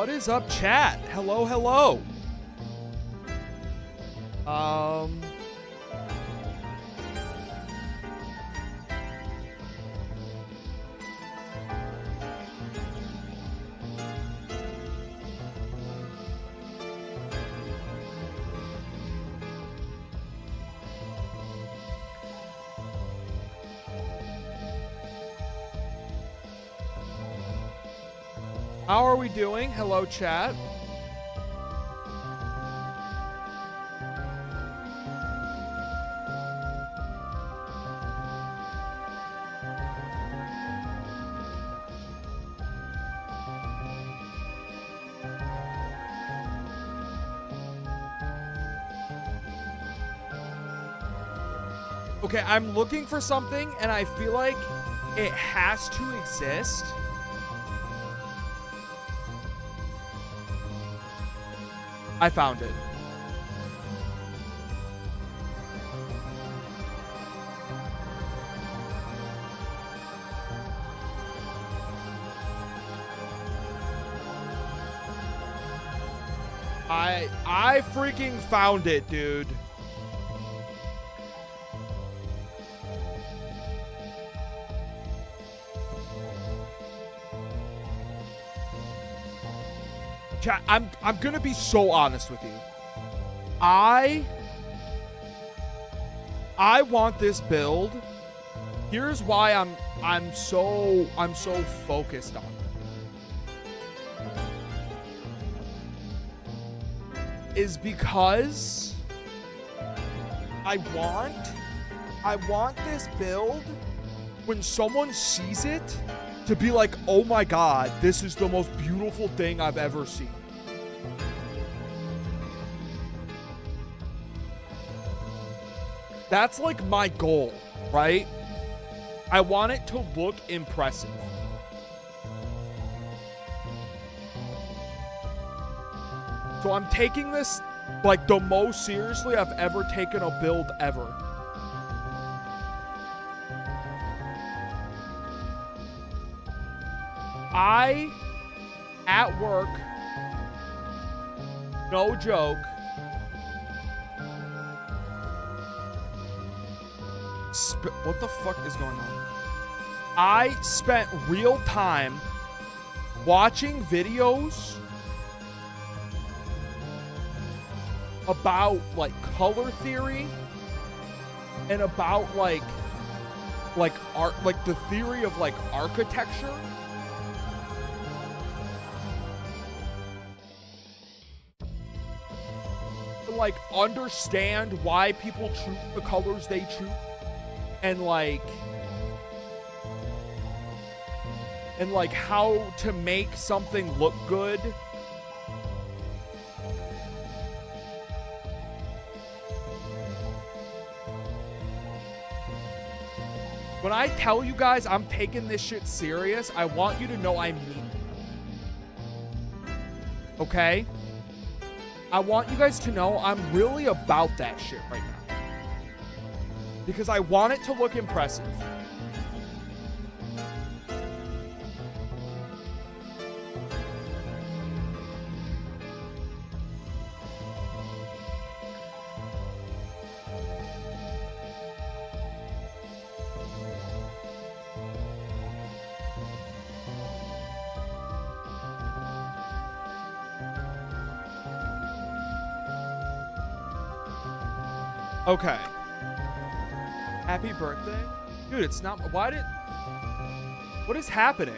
What is up, chat? Hello, hello. How are we doing? Hello, chat. Okay, I'm looking for something, and I feel like it has to exist. I found it. I freaking found it, dude. Chat, I'm gonna be so honest with you. I want this build. Here's why I'm so focused on it. Is because I want this build when someone sees it to be like, oh my god, this is the most beautiful thing I've ever seen. That's like my goal, right? I want it to look impressive. So I'm taking this like the most seriously I've ever taken a build ever. At work, no joke, what the fuck is going on? I spent real time watching videos about like color theory and about like art, like the theory of like architecture. To like understand why people choose the colors they choose and like how to make something look good. When I tell you guys I'm taking this shit serious, I want you to know I mean it. Okay? I want you guys to know I'm really about that shit right now. Because I want it to look impressive. Okay. Happy birthday? Dude, it's not... What is happening?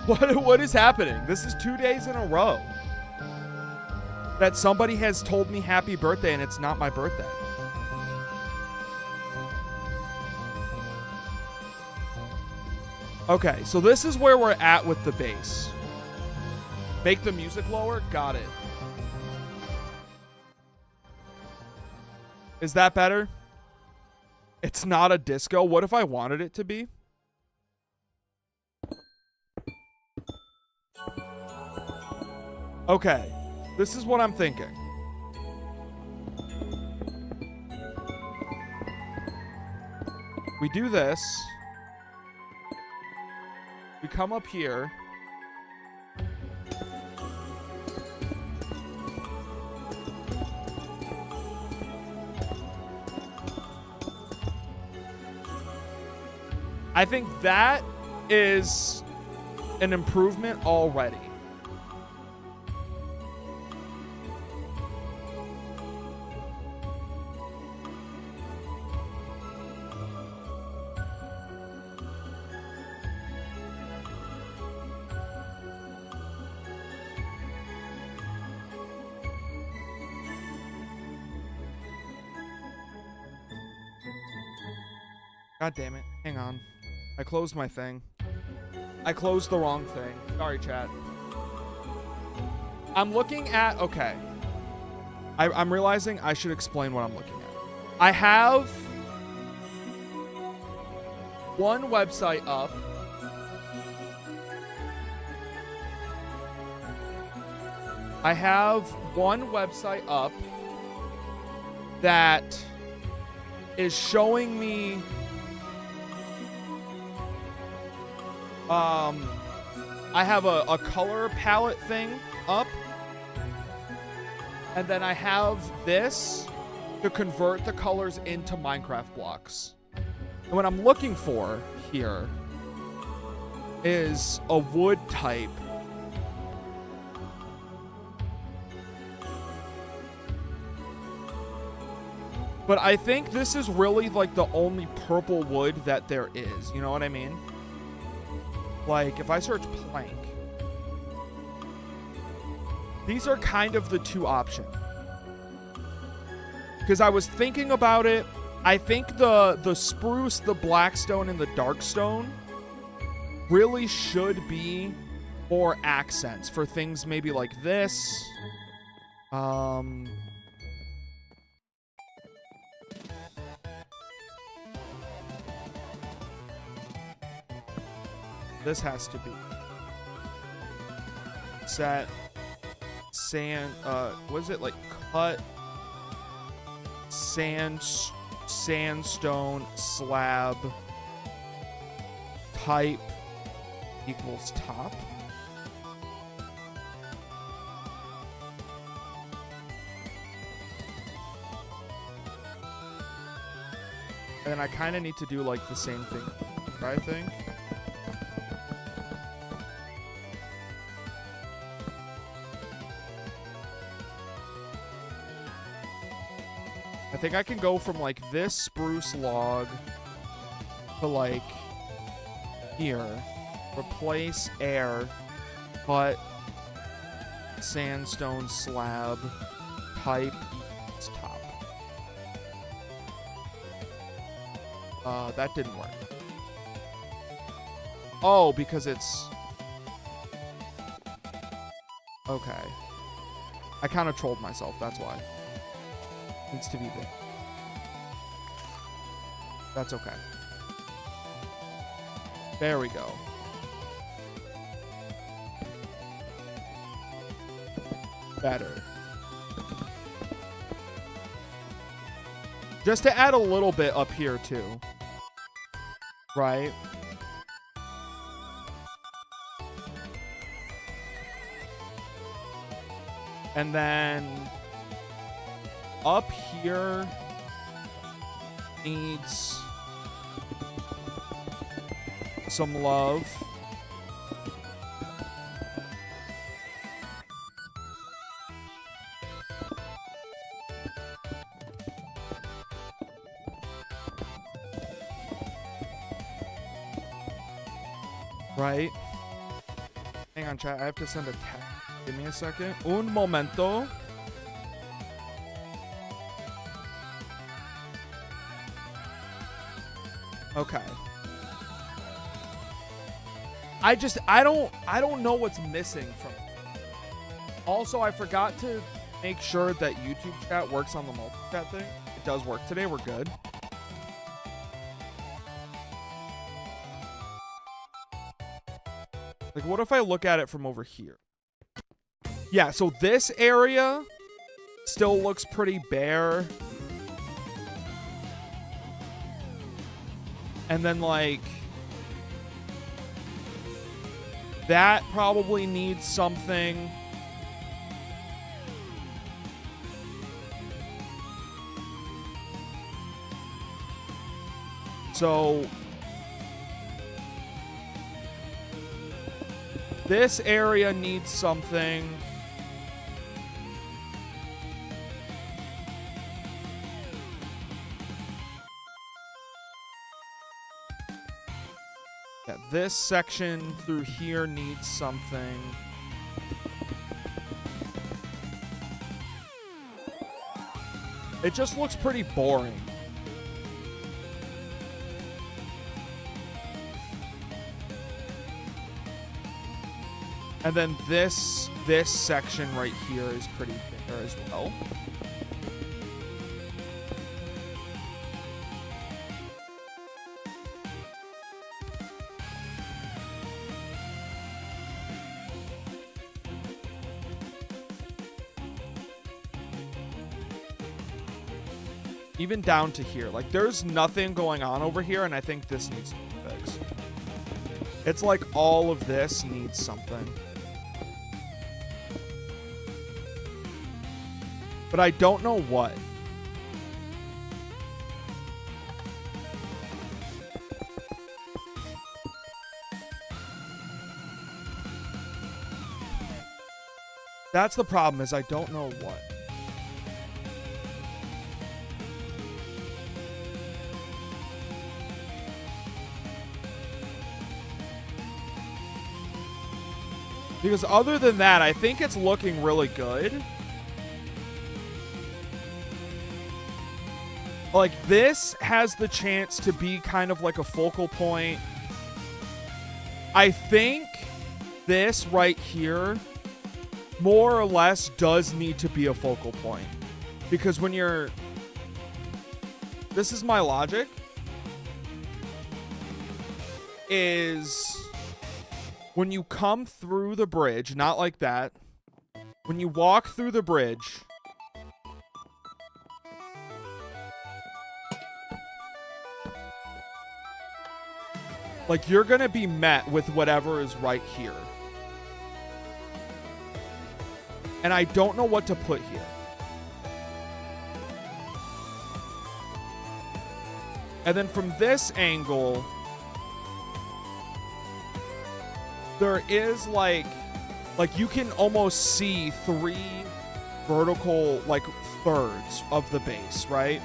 What is happening? This is 2 days in a row that somebody has told me happy birthday and it's not my birthday. Okay, so this is where we're at with the bass. Make the music lower? Got it. Is that better? It's not a disco. What if I wanted it to be? Okay, this is what I'm thinking. We do this. We come up here. I think that is an improvement already. God damn it. Hang on. I closed my thing. I closed the wrong thing. Sorry, chat. I'm looking at... Okay. I'm realizing I should explain what I'm looking at. I have one website up. I have one website up that is showing me... I have a color palette thing up. And then I have this to convert the colors into Minecraft blocks. And what I'm looking for here is a wood type. But I think this is really like the only purple wood that there is. You know what I mean? Like, if I search plank, these are kind of the two options. Because I was thinking about it. I think the spruce, the blackstone, and the darkstone really should be more accents for things maybe like this. This has to be set sand. What is it, like cut sandstone slab type equals top. And then I kind of need to do like the same thing, I think. I think I can go from like this spruce log to like here. Replace air, but sandstone slab type equals top. That didn't work. Oh, because it's... Okay. I kind of trolled myself, that's why. Needs to be there. That's okay. There we go. Better. Just to add a little bit up here too. Right? And then up here needs some love. Right? Hang on, chat. I have to send a text. Give me a second. Un momento. Okay. I don't know what's missing from it. Also, I forgot to make sure that YouTube chat works on the multi-chat thing. It does work today. We're good. Like, what if I look at it from over here? Yeah, so this area still looks pretty bare. And then, like, that probably needs something. So This area needs something. Yeah, this section through here needs something. It just looks pretty boring. And then this section right here is pretty bare as well. Even down to here. Like, there's nothing going on over here, and I think this needs to be fixed. It's like all of this needs something. But I don't know what. That's the problem, is I don't know what. Because other than that, I think it's looking really good. Like, this has the chance to be kind of like a focal point. I think this right here more or less does need to be a focal point. Because when you're... This is my logic. Is... When you come through the bridge, not like that. When you walk through the bridge... Like, you're gonna be met with whatever is right here. And I don't know what to put here. And then from this angle, there is like you can almost see 3 vertical, like, thirds of the base, right?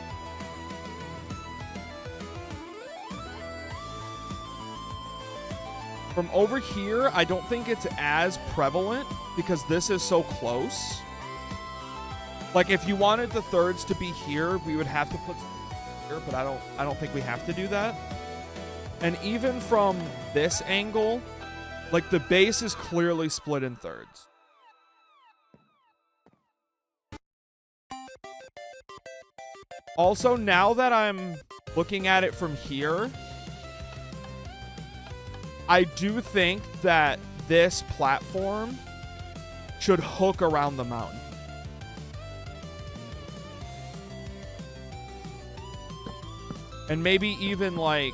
From over here, I don't think it's as prevalent because this is so close. Like, if you wanted the thirds to be here, we would have to put here, but I don't think we have to do that. And even from this angle, like, the base is clearly split in thirds. Also, now that I'm looking at it from here, I do think that this platform should hook around the mountain. And maybe even, like,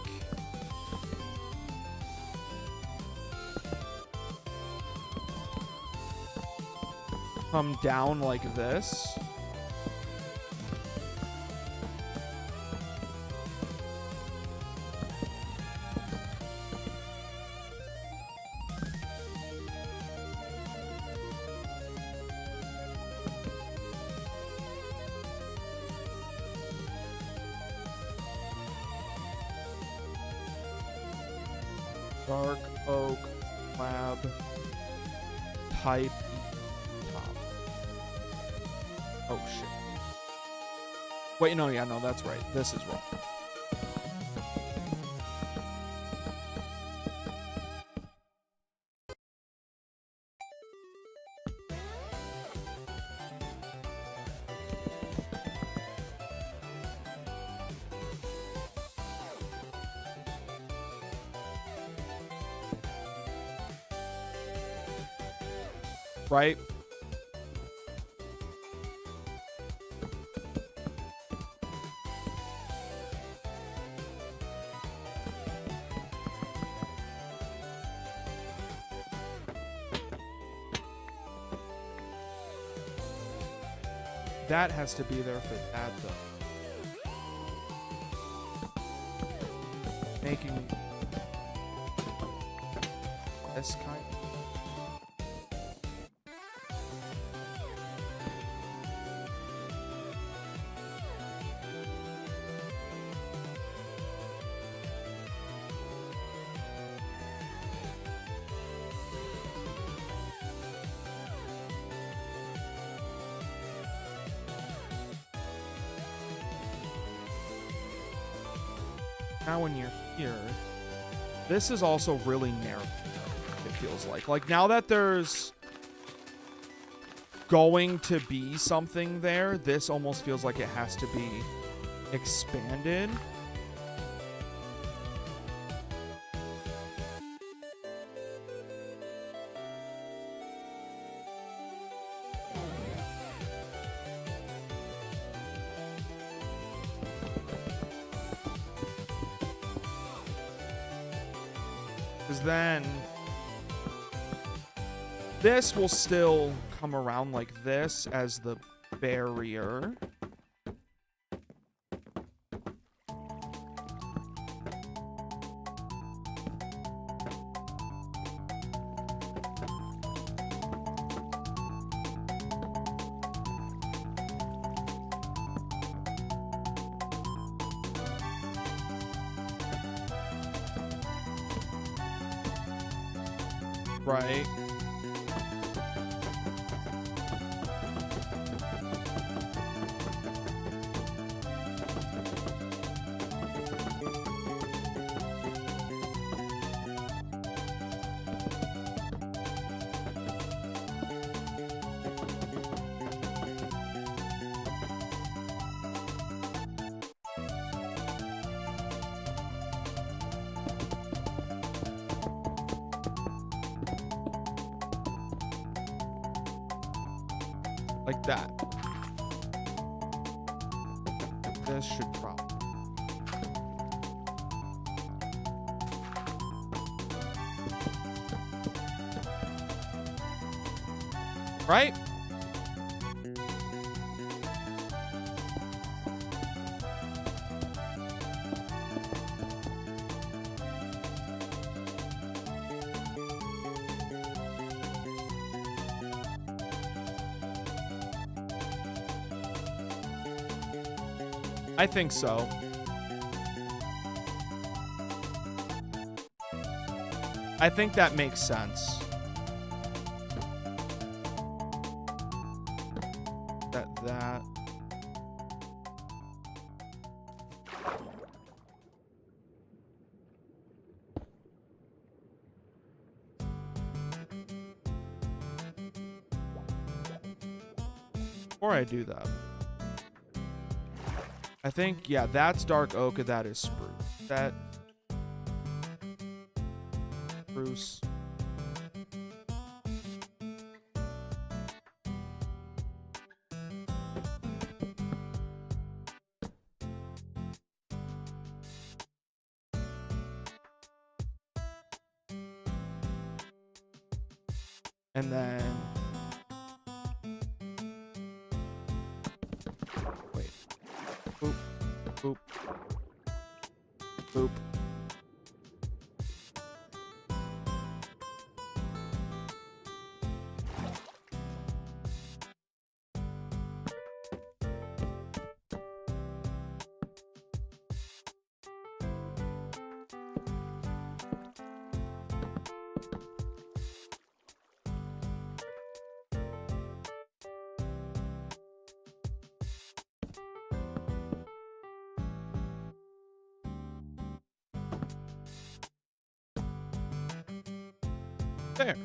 come down like this. Dark oak slab pipe top. Oh shit. Wait, no, yeah, no, that's right. This is wrong. Right? That has to be there for that, though. Making this kind. Now when you're here, this is also really narrow, it feels like. Like, now that there's going to be something there, this almost feels like it has to be expanded. Because then this will still come around like this as the barrier. Right. Like that. This should probably. Right? I think so. I think that makes sense. That. Before I do that, I think, yeah, that's dark oak and that is spruce. That spruce. And then wait. Boop. Boop. Boop. There.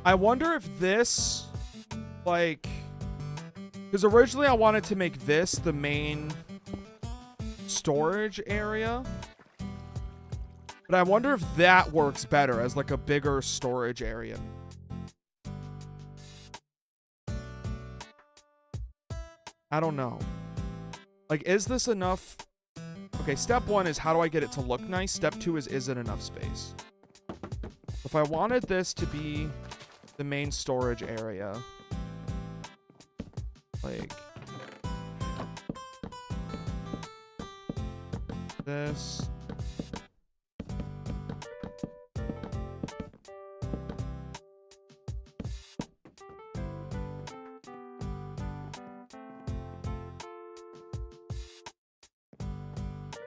I wonder if this, like, because originally I wanted to make this the main storage area, but I wonder if that works better as like a bigger storage area. I don't know. Like, is this enough? Okay, step one is how do I get it to look nice? Step two is it enough space? If I wanted this to be the main storage area, like this.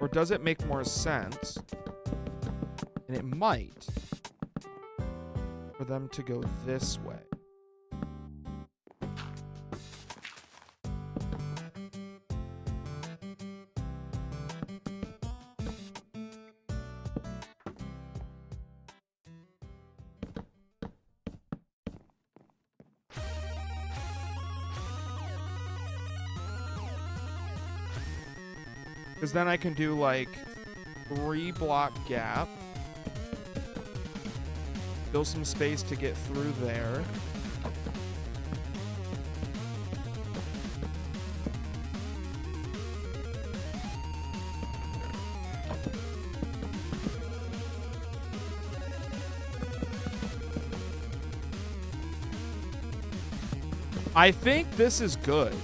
Or does it make more sense? And it might for them to go this way. Because then I can do like 3 block gap. Build some space to get through there. I think this is good.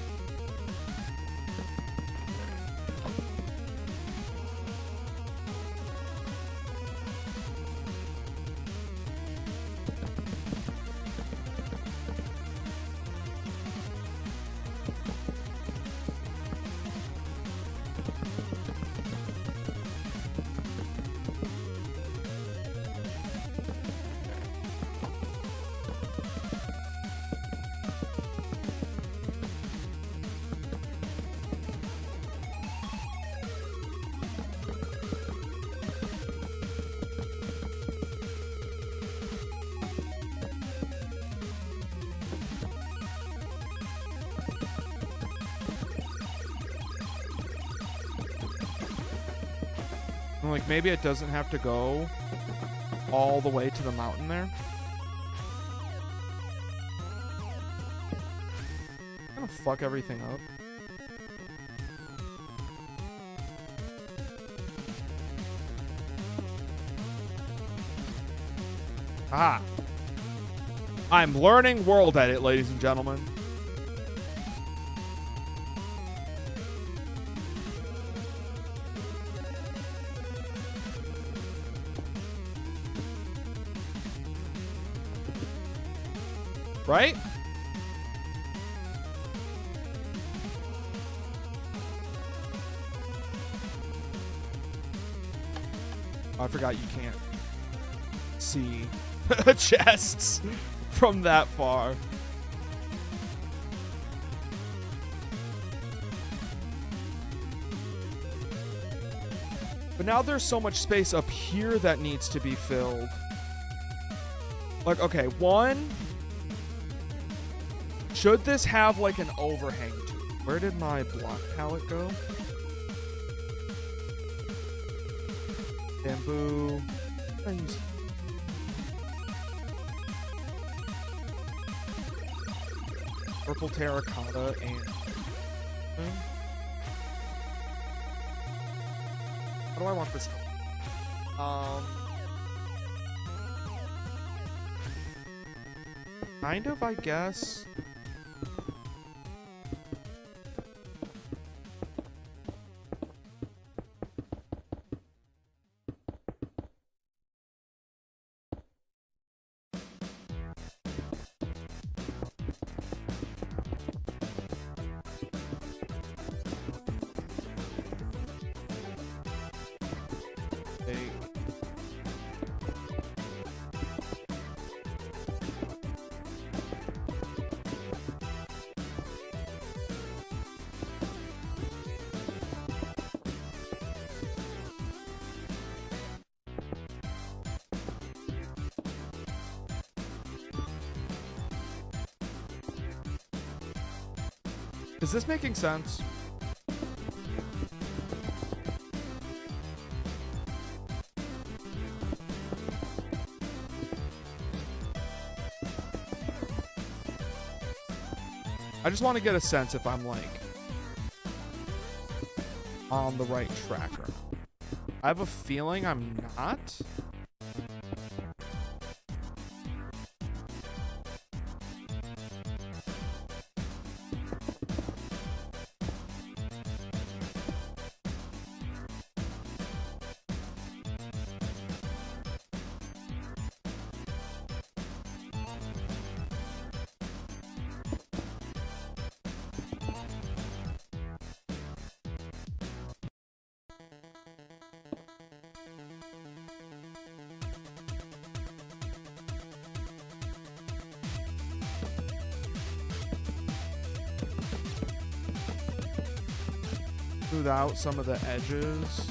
Like, maybe it doesn't have to go all the way to the mountain there. I'm gonna fuck everything up. Aha. I'm learning World Edit, ladies and gentlemen. Right? Oh, I forgot you can't see chests from that far. But now there's so much space up here that needs to be filled. Like, okay, one... Should this have like an overhang to it? Where did my block palette go? Bamboo. Things. Purple terracotta and... How do I want this? Kind of, I guess. Is this making sense? I just want to get a sense if I'm like on the right track or not. I have a feeling I'm not. Smooth out some of the edges.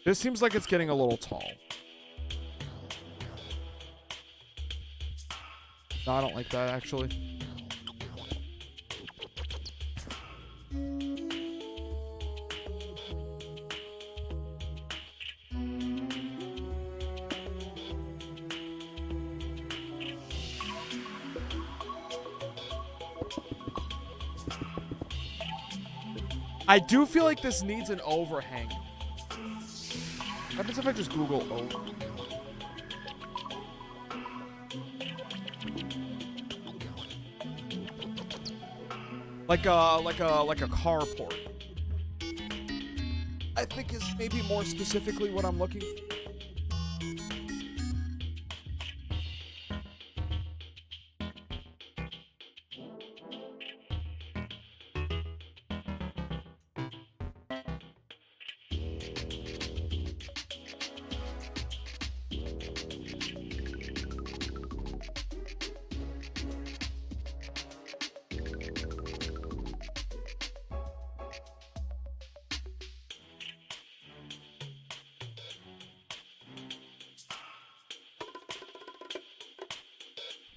This seems like it's getting a little tall. No, I don't like that, actually. I do feel like this needs an overhang. What happens if I just Google over? Like a carport. I think is maybe more specifically what I'm looking for.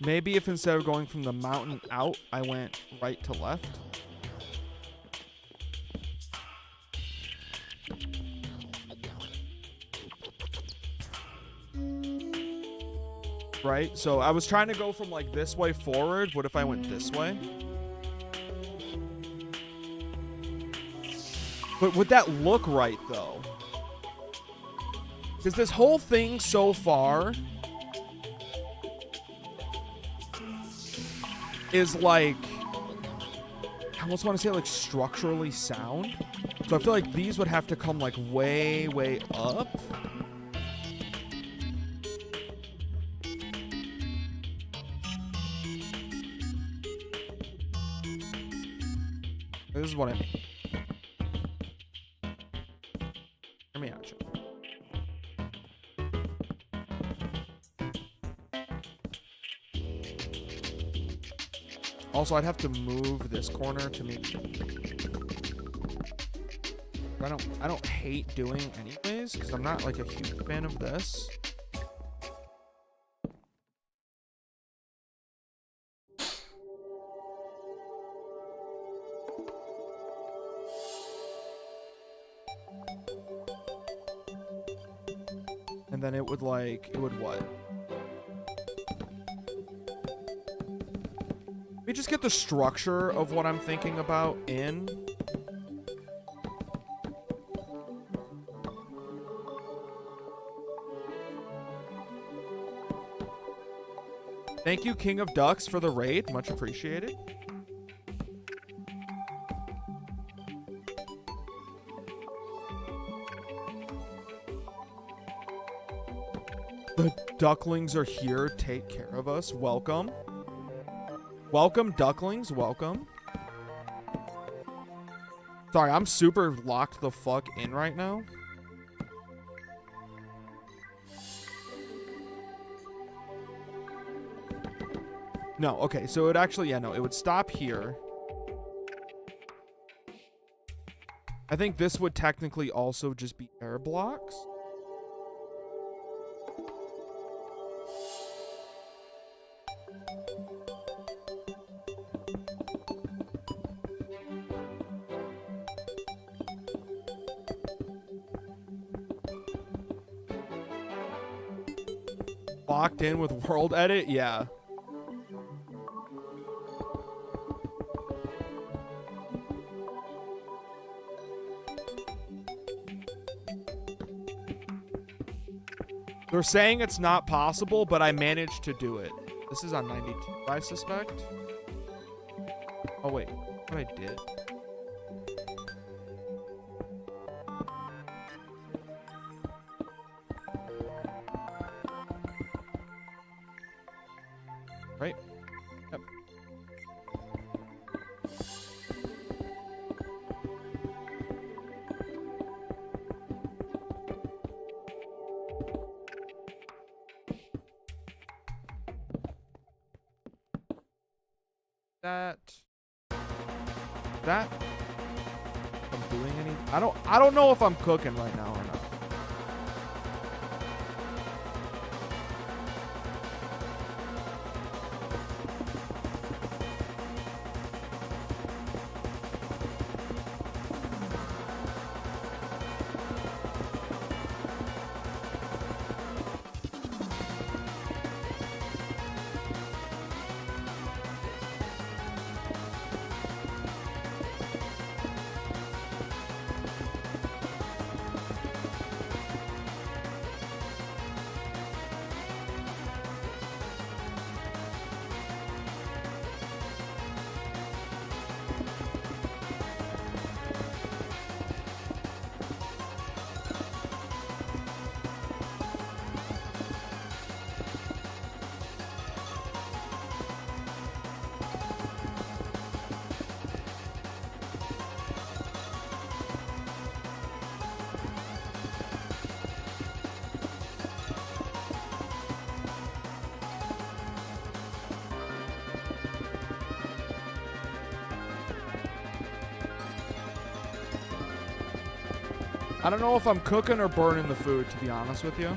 Maybe if instead of going from the mountain out, I went right to left. Right? So I was trying to go from like this way forward. What if I went this way? But would that look right though? Because this whole thing so far is like, I almost want to say like structurally sound. So I feel like these would have to come like way, way up. This is what I mean. Hear me out, Chip. Also, I'd have to move this corner to me. I don't hate doing anyways, because I'm not like a huge fan of this. And then it would what? Let me just get the structure of what I'm thinking about in. Thank you, King of Ducks, for the raid. Much appreciated. The ducklings are here. Take care of us. Welcome. Welcome, ducklings. Welcome. Sorry, I'm super locked the fuck in right now. No, okay, so it actually, yeah, no, it would stop here. I think this would technically also just be air blocks. Locked in with world edit? Yeah. They're saying it's not possible, but I managed to do it. This is on 92, I suspect. Oh, wait. What I did? Right? Yep. That I'm doing any I don't know if I'm cooking right now or not. I don't know if I'm cooking or burning the food, to be honest with you.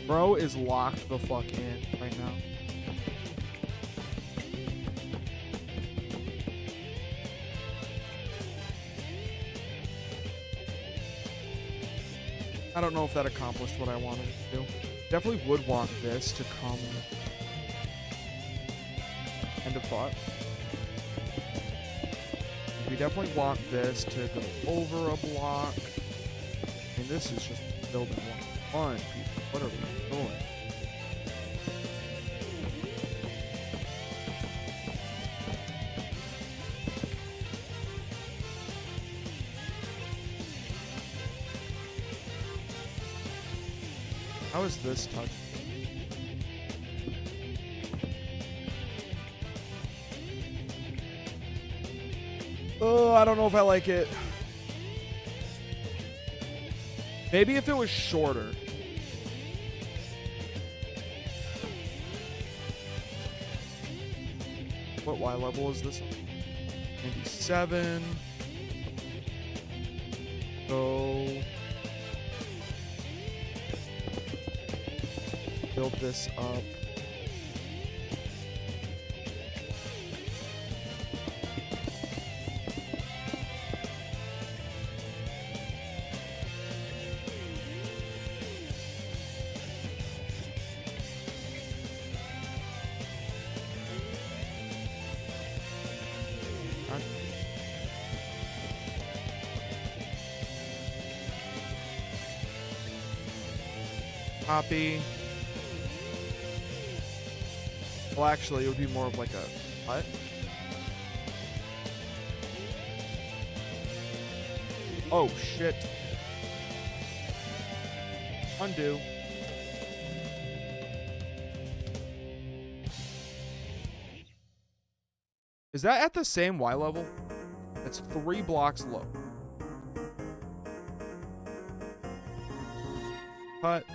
Bro is locked the fuck in right now. I don't know if that accomplished what I wanted it to do. Definitely would want this to come. End of thought. We definitely want this to go over a block. I mean, this is just building one people. What are we doing? How is this touch? Oh, I don't know if I like it. Maybe if it was shorter. What Y level is this on? 97. Go. Build this up. Copy. Well, actually, it would be more of like a what? Oh, shit. Undo. Is that at the same Y level? It's 3 blocks low. Cut.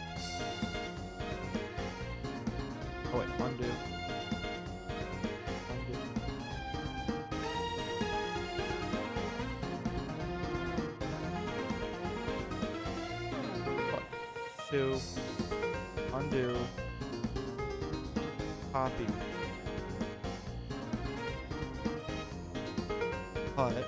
Oh wait, undo. Undo. Cut. 2. Undo. Copy. Cut.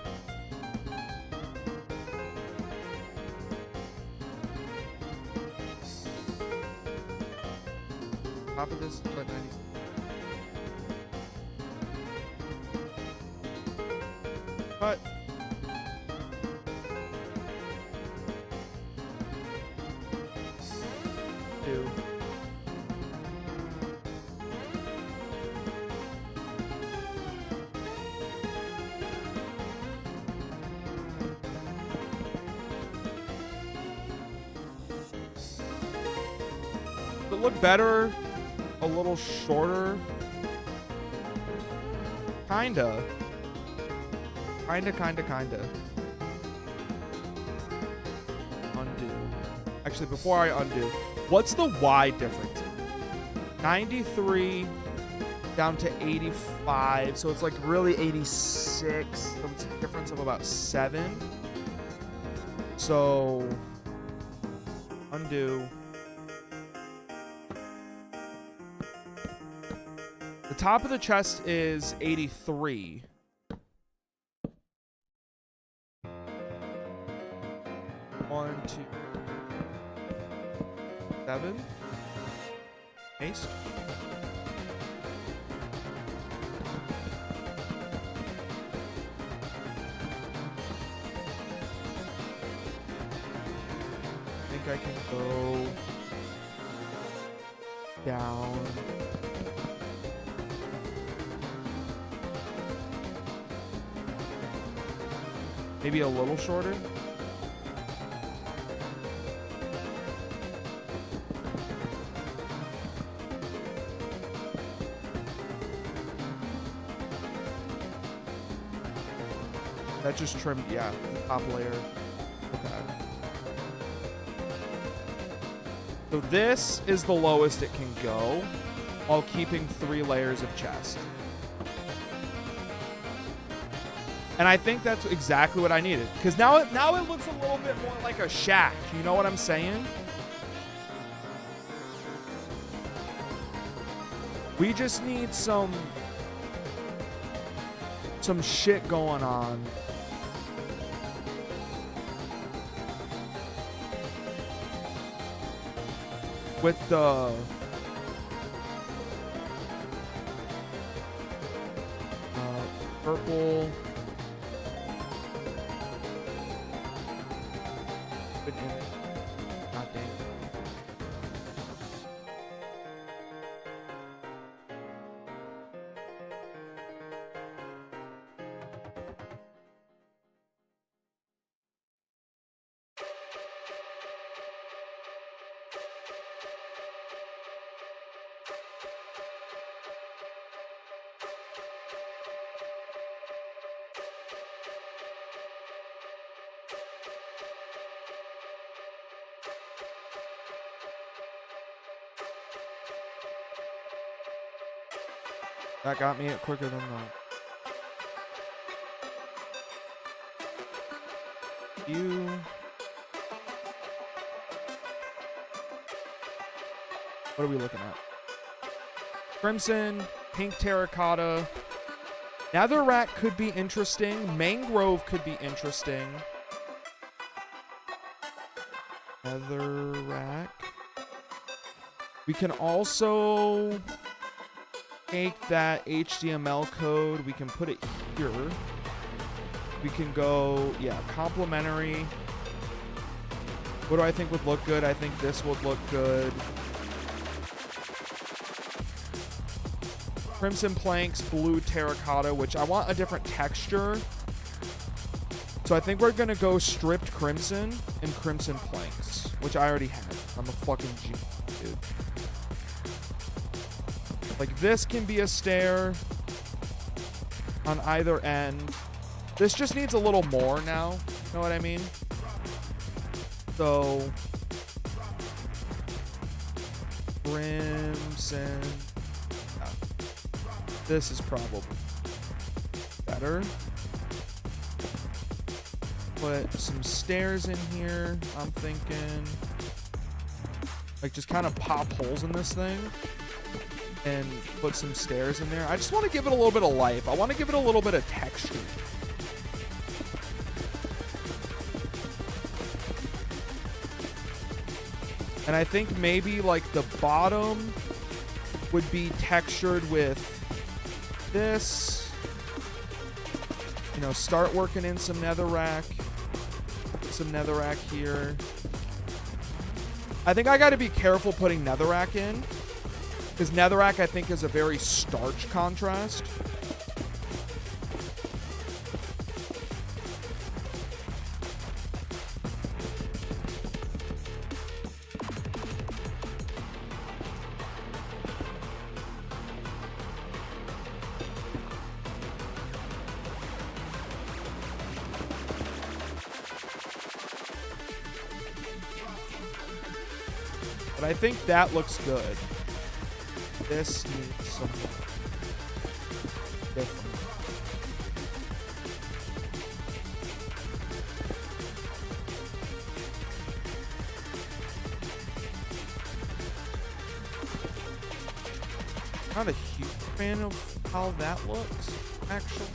Top of this, but 90. Cut. Two. Does it look better? A little shorter? Kinda. Kinda. Undo. Actually, before I undo, what's the Y difference? 93 down to 85. So it's like really 86. So it's a difference of about 7. So undo. The top of the chest is 83. 2, 7. Paste. I think I can go down. Maybe a little shorter. That just trimmed, yeah, the top layer. Okay. So this is the lowest it can go while keeping 3 layers of chest. And I think that's exactly what I needed. Because now it looks a little bit more like a shack. You know what I'm saying? We just need some shit going on. With the purple. God dang. That got me it quicker than that. What are we looking at? Crimson, pink terracotta. Netherrack could be interesting. Mangrove could be interesting. Netherrack. We can also take that HTML code. We can put it here. We can go, yeah, complementary. What do I think would look good? I think this would look good. Crimson planks, blue terracotta, which I want a different texture. So I think we're going to go stripped crimson and crimson planks, which I already have. I'm a fucking G, dude. Like, this can be a stair on either end. This just needs a little more now. You know what I mean? So, crimson. Yeah. This is probably better. Put some stairs in here, I'm thinking. Like, just kind of pop holes in this thing. And put some stairs in there. I just want to give it a little bit of life. I want to give it a little bit of texture. And I think maybe like the bottom would be textured with this. You know, start working in some netherrack. Put some netherrack here. I think I got to be careful putting netherrack in. Because netherrack, I think, is a very starch contrast. But I think that looks good. This needs some different. Not a huge fan of how that looks, actually.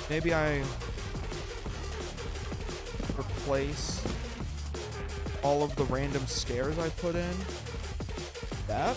Maybe I replace all of the random stairs I put in. That.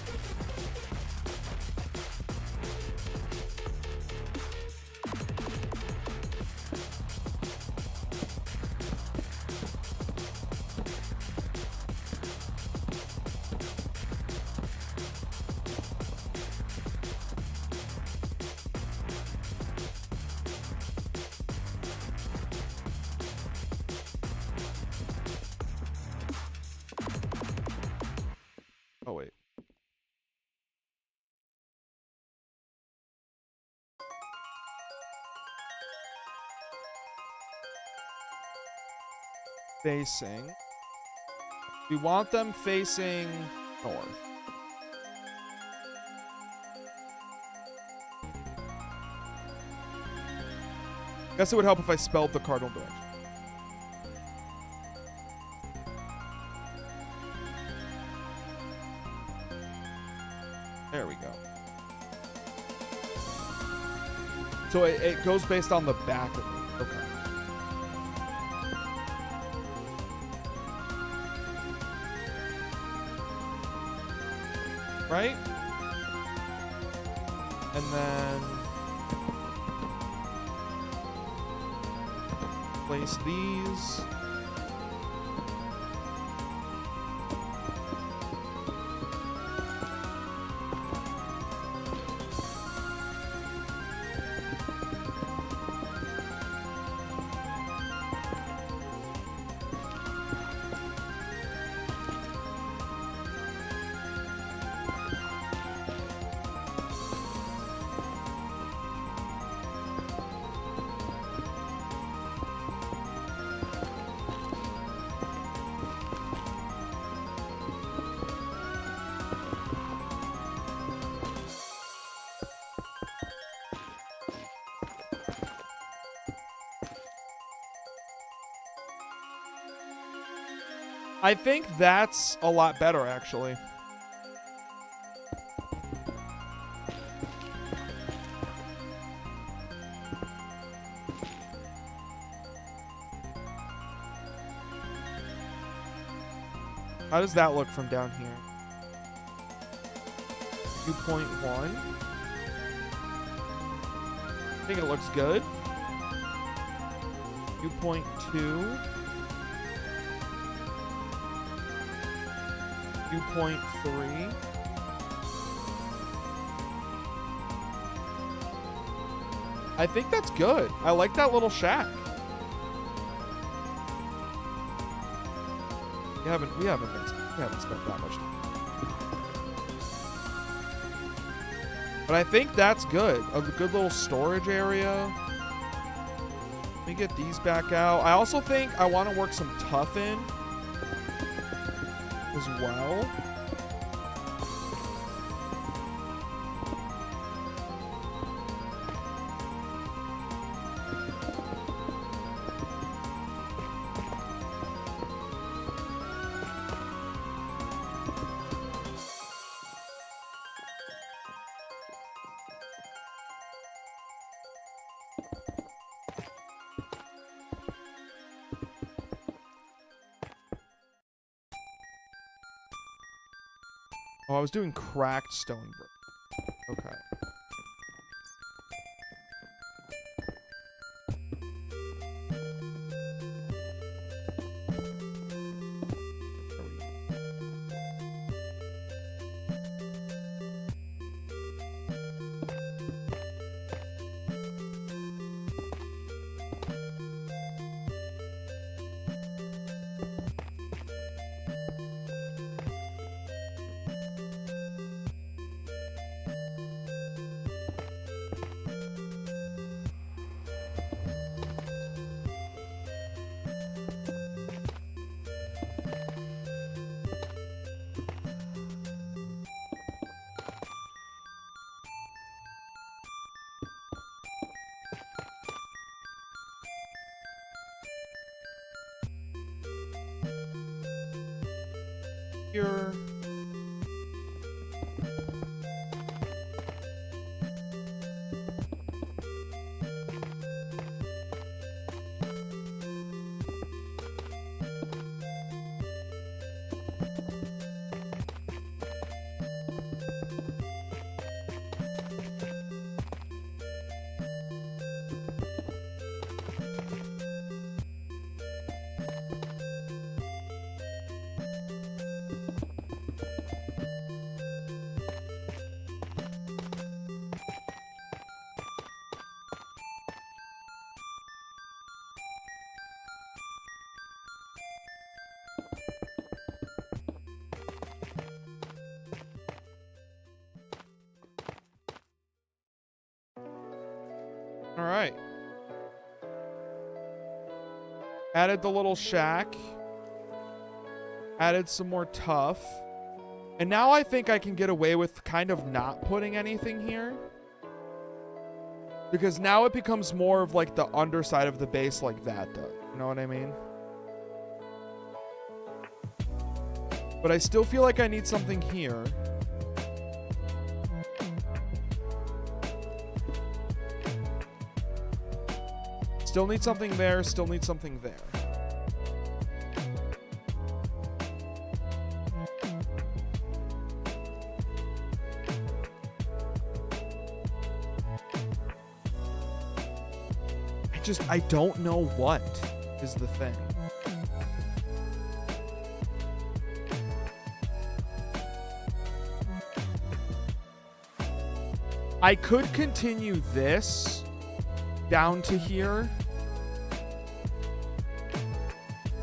Oh, wait. Facing. We want them facing north. Guess it would help if I spelled the cardinal direction. There we go. So it goes based on the back of it. Okay. Right? And then place these. I think that's a lot better, actually. How does that look from down here? 2.1. I think it looks good. 2.2. 2.3. I think that's good. I like that little shack. We haven't spent that much time. But I think that's good. A good little storage area. Let me get these back out. I also think I want to work some tough in as well. Oh, I was doing cracked stone brick. Okay. Here. All right. Added the little shack. Added some more tuff. And now I think I can get away with kind of not putting anything here. Because now it becomes more of like the underside of the base like that does. You know what I mean? But I still feel like I need something here. Still need something there. Still need something there. I don't know what is the thing. I could continue this down to here.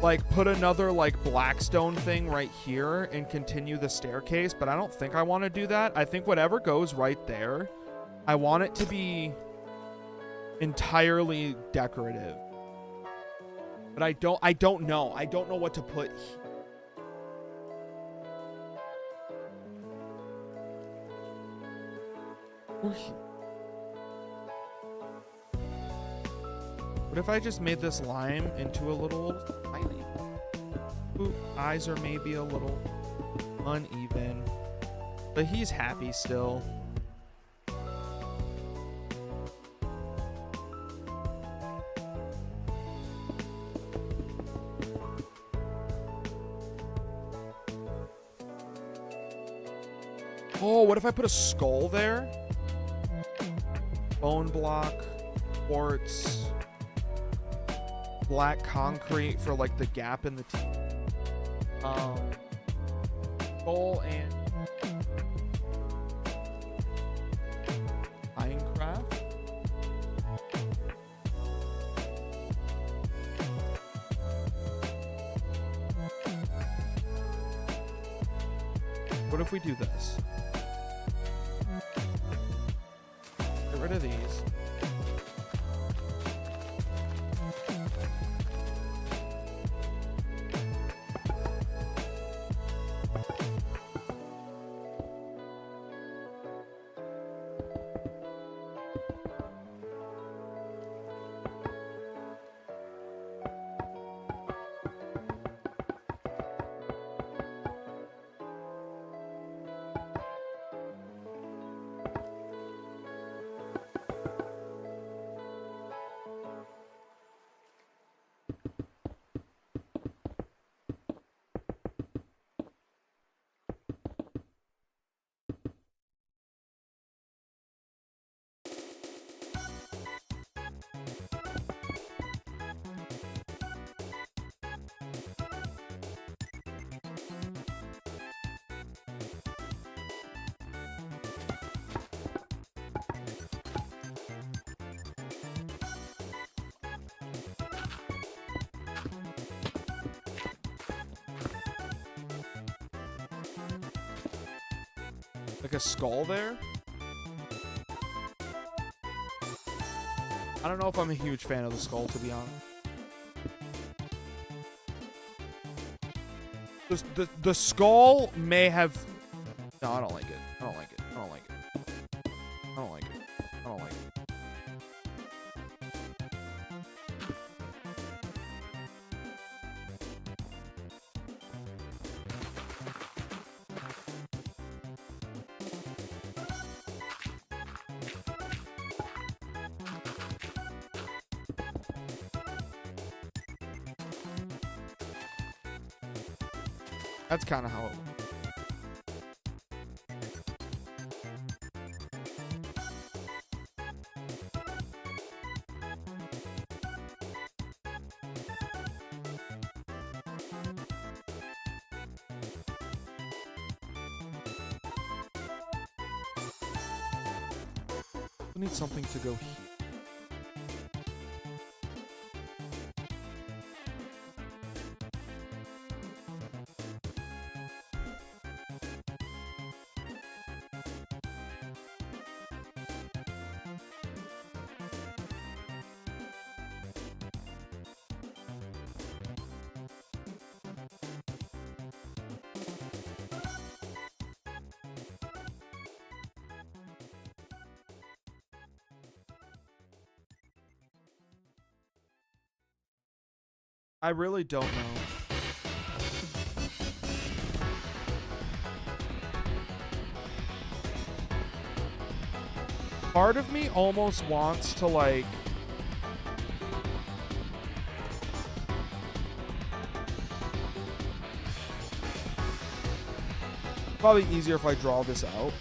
Like, put another, like, Blackstone thing right here and continue the staircase, but I don't think I want to do that. I think whatever goes right there, I want it to be entirely decorative. But I don't know. I don't know what to put here. What if I just made this lime into a little tiny? Ooh, eyes are maybe a little uneven, but he's happy still. Oh, what if I put a skull there? Bone block, quartz, black concrete for like the gap in the teeth. Skull and Minecraft. What if we do this? Get rid of these. Like a skull there? I don't know if I'm a huge fan of the skull, to be honest. The skull may have... No, I don't like it. I don't like it. I don't like it. I don't like it. I don't like it. That's kind of how it works. We need something to go here. I really don't know. Part of me almost wants to, like... Probably easier if I draw this out.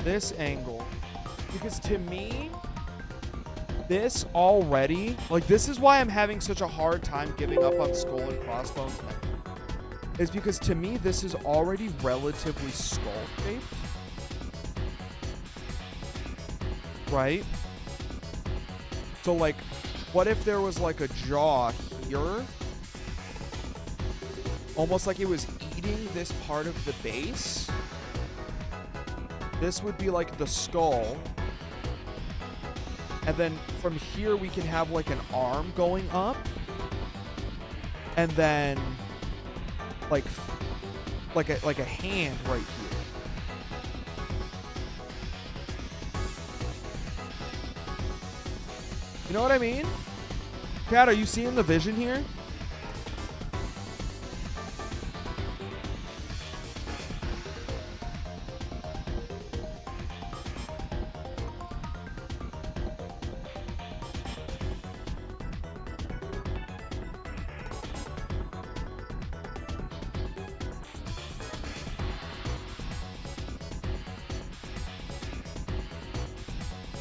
This angle. Because to me, this already, like, this is why I'm having such a hard time giving up on Skull and Crossbones now. Is because to me, this is already relatively skull-shaped. Right? So, like, what if there was, like, a jaw here? Almost like it was eating this part of the base. This would be, like, the skull. And then from here, we can have, like, an arm going up. And then, like a hand right here. You know what I mean? Kat, are you seeing the vision here?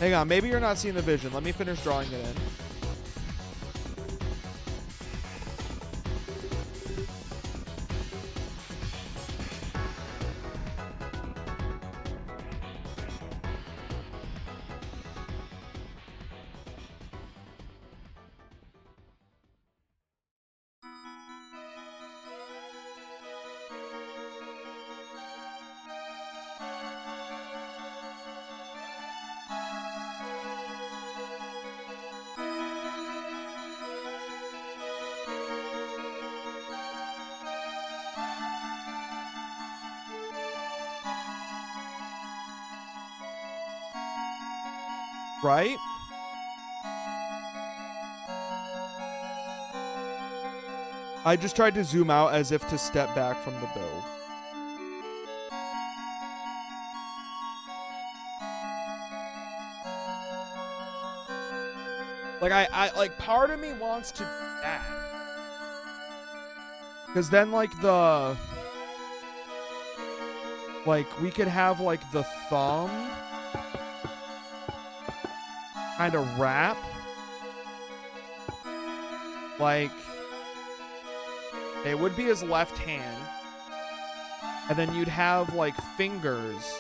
Hang on, maybe you're not seeing the vision. Let me finish drawing it in. Right? I just tried to zoom out as if to step back from the build. Like, I like, part of me wants to do that. Because then, like, we could have, like, the thumb kind of wrap. Like, it would be his left hand. And then you'd have, like, fingers.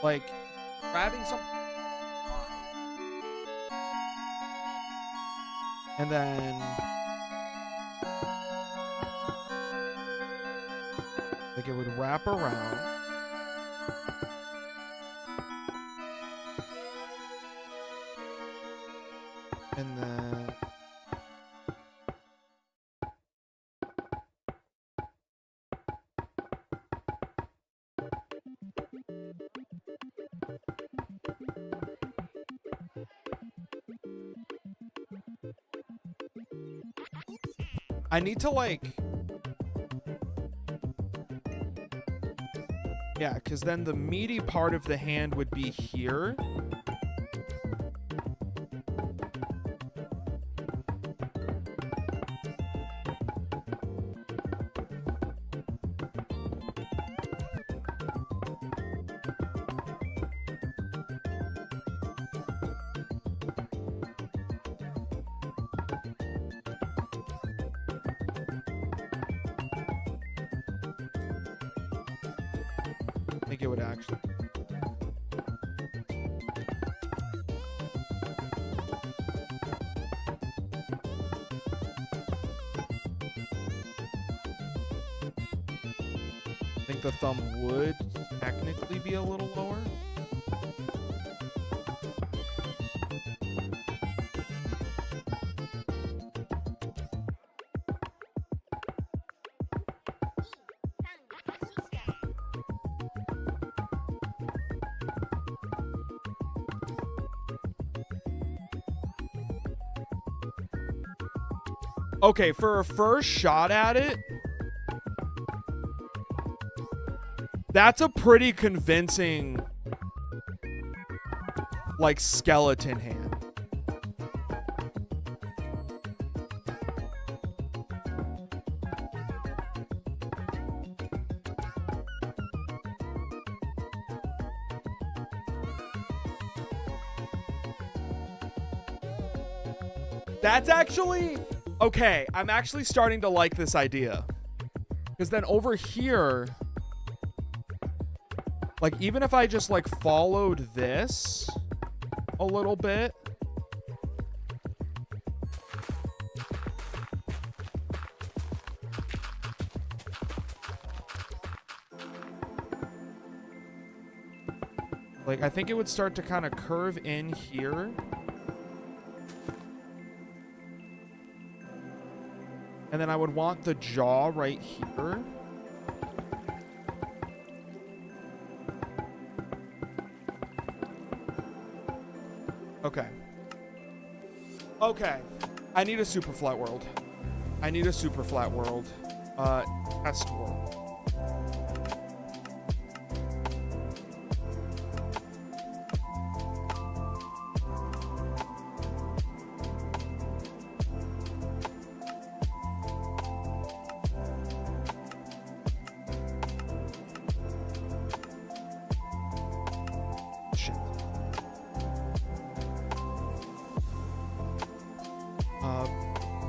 Like, grabbing something. And then, like, it would wrap around. And then, I need to, like, yeah, because then the meaty part of the hand would be here. I think it would actually. think the thumb would technically be a little lower. Okay, for a first shot at it, that's a pretty convincing, like, skeleton hand. That's actually... Okay, I'm actually starting to like this idea. Because then over here... Like, even if I just, like, followed this a little bit. Like, I think it would start to kind of curve in here. And then I would want the jaw right here. Okay. Okay. I need a super flat world. I need a super flat world. Test world.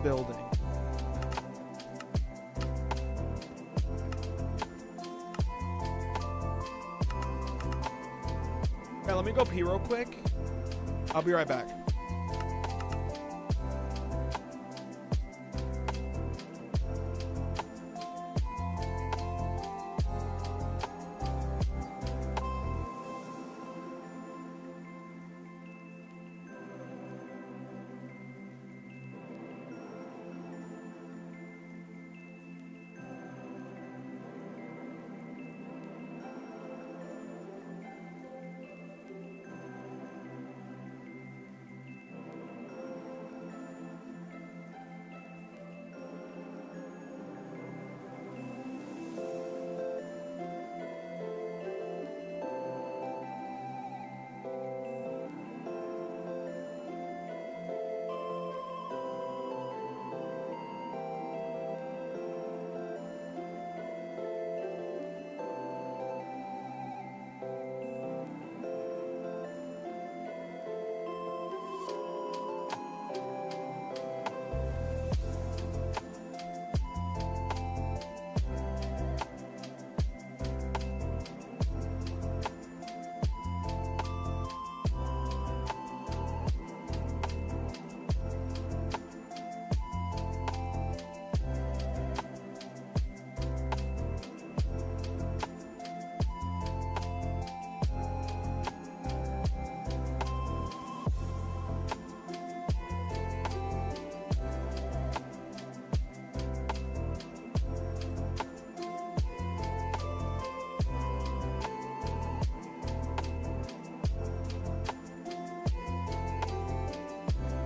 Building. Okay, let me go pee real quick. I'll be right back.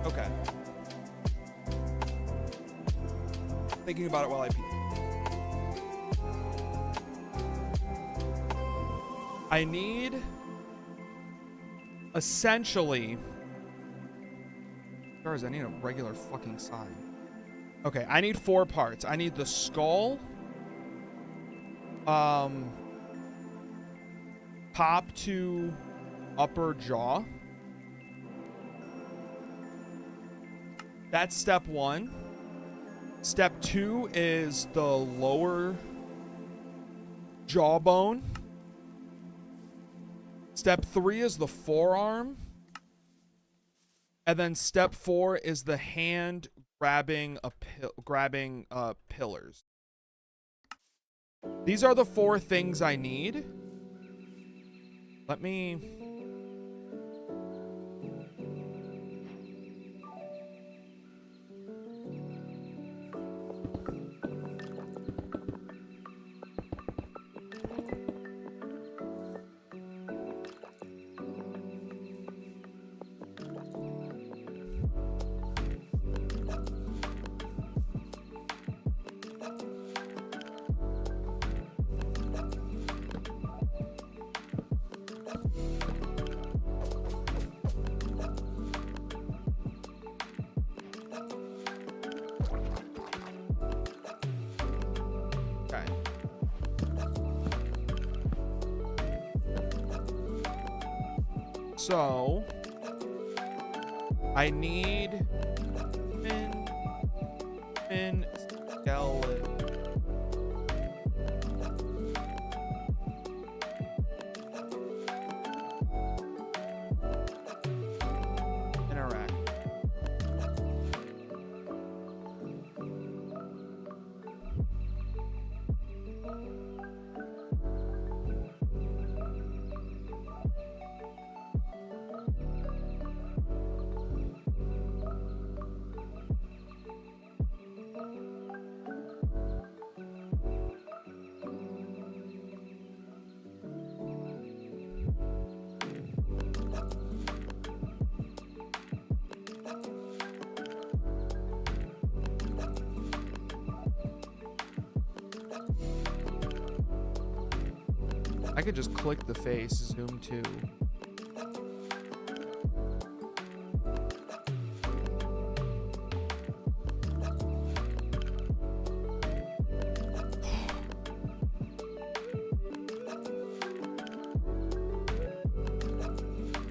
Okay. Thinking about it while I pee. I need essentially... Stars, I need a regular fucking sign. Okay, I need 4 parts. I need the skull. Top to upper jaw. That's step 1. Step 2 is the lower jawbone. Step 3 is the forearm. And then step 4 is the hand grabbing pillars. These are the 4 things I need. Let me... So, I need fin skeleton. Interact. I could just click the face, zoom to.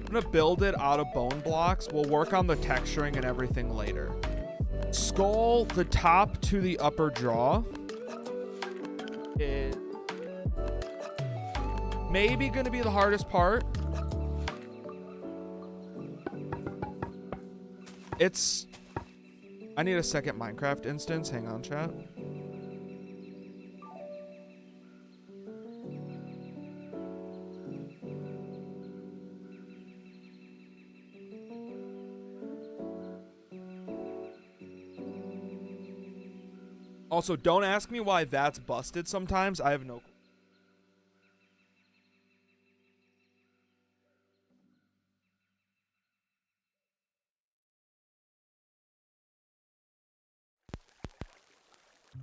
I'm gonna build it out of bone blocks. We'll work on the texturing and everything later. Skull, the top to the upper jaw is maybe gonna be the hardest part. I need a second Minecraft instance. Hang on, chat. Also, don't ask me why that's busted sometimes. I have no clue.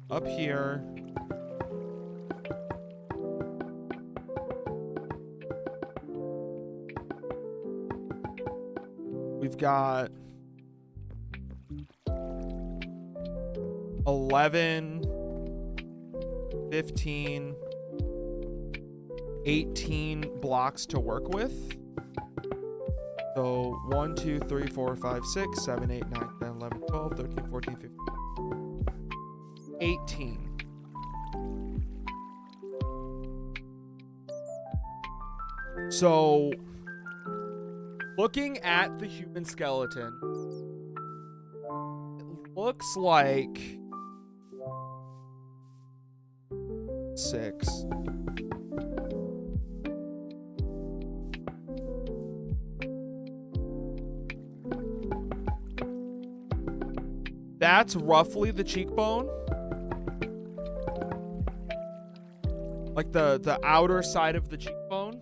Up here. We've got 11, 15, 18 blocks to work with. So 1, 2, 3, 4, 5, 6, 7, 8, 9, 10, 11, 12, 13, 14, 15, 18. So looking at the human skeleton, it looks like 6. That's roughly the cheekbone. Like the outer side of the cheekbone.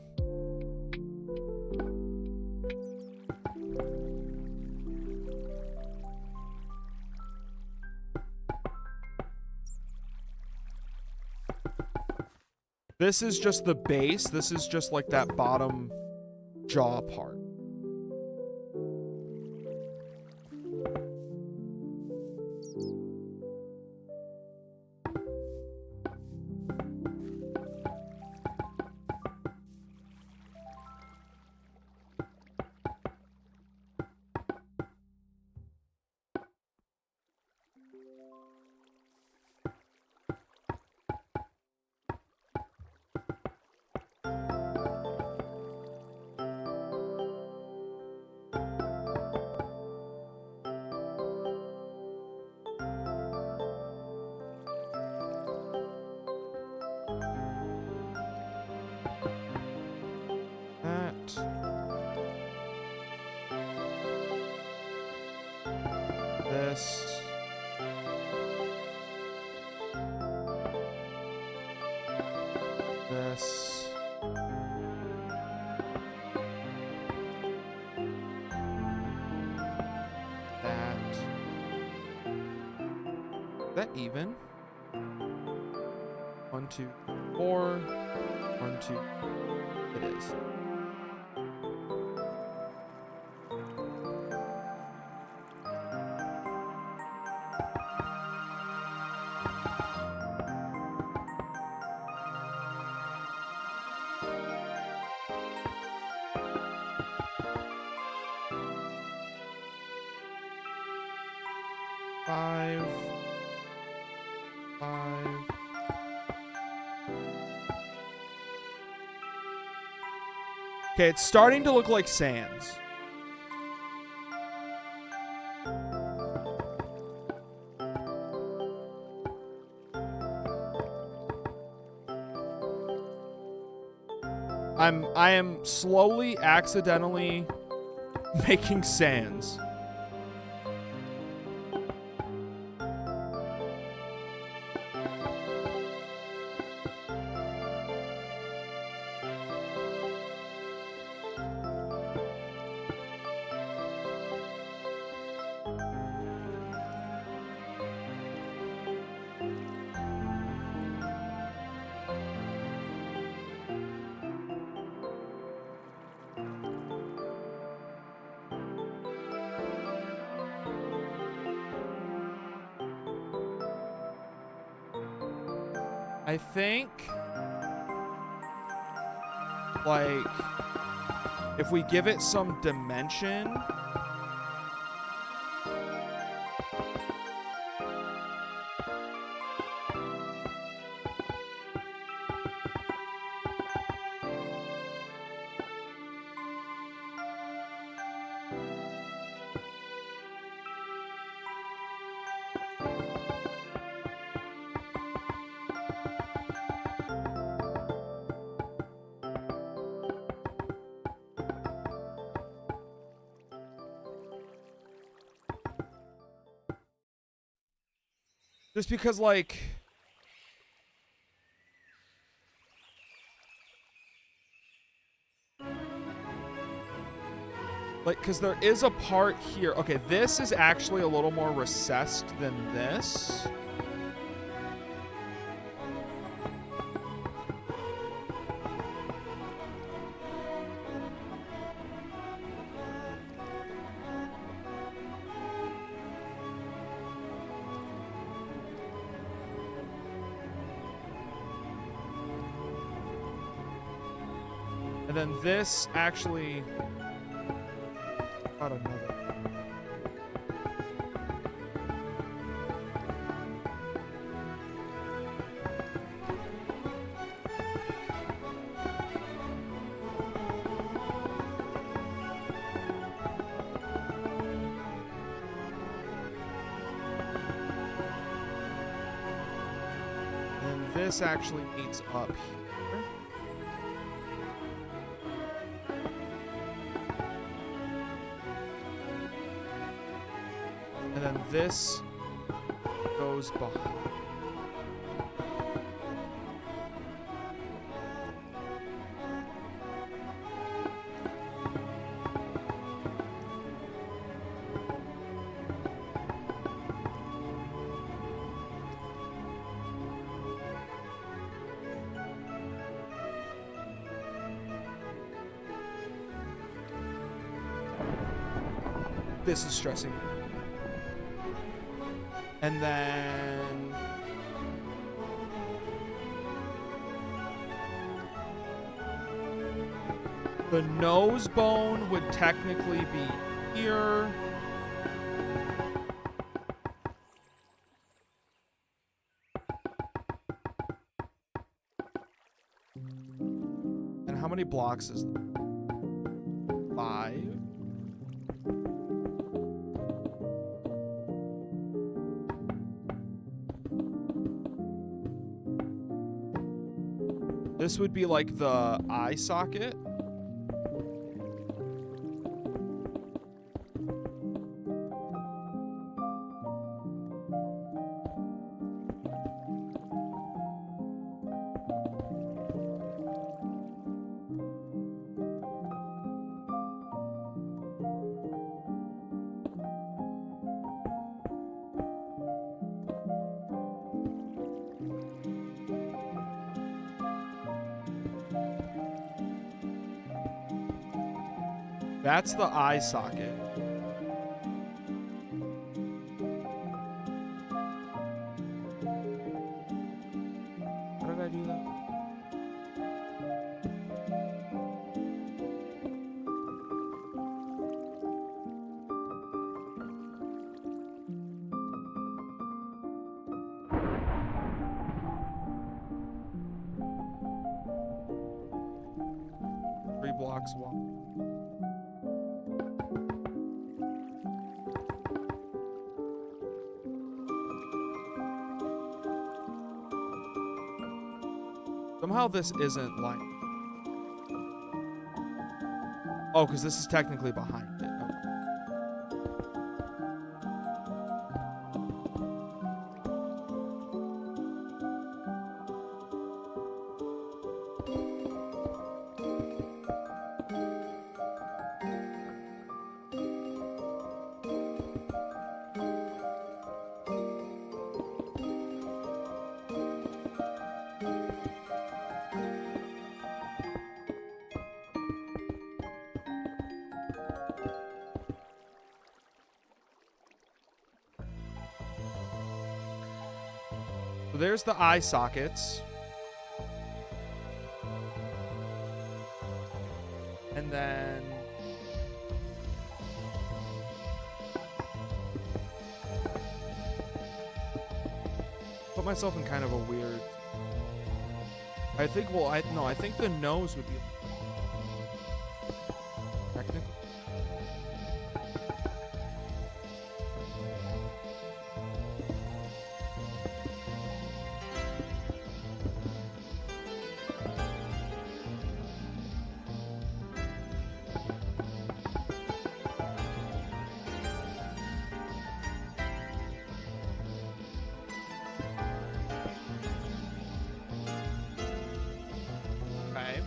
This is just the base. This is just like that bottom jaw part. this. This. That. Is that even? 1, 2, 4. 1, 2. It is. Five. Okay, it's starting to look like sands. I am slowly, accidentally making sands. I think, like, if we give it some dimension. Just because, like, because there is a part here. Okay, this is actually a little more recessed than this. And then this actually got another. And this actually meets up here. And then this goes behind. This is stressing me. And then the nose bone would technically be here. And how many blocks is that? 5. This would be like the eye socket. That's the eye socket. How did I do that? Three blocks wide. Somehow this isn't like... Oh, because this is technically behind it. Okay. So there's the eye sockets. And then... put myself in kind of a weird... I think, well, I think the nose would be... technically. Okay.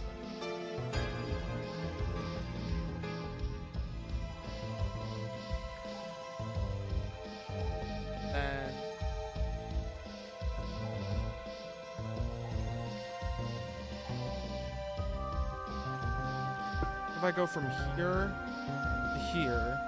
Then... if I go from here to here...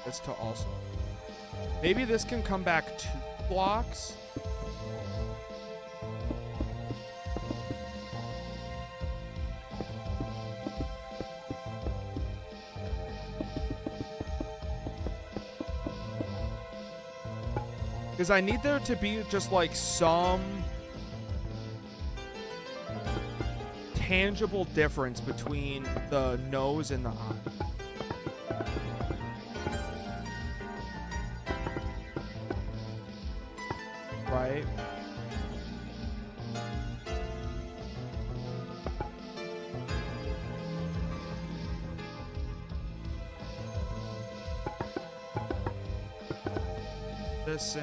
this to also... maybe this can come back 2 blocks. Because I need there to be just like some tangible difference between the nose and the eye. Right? This in.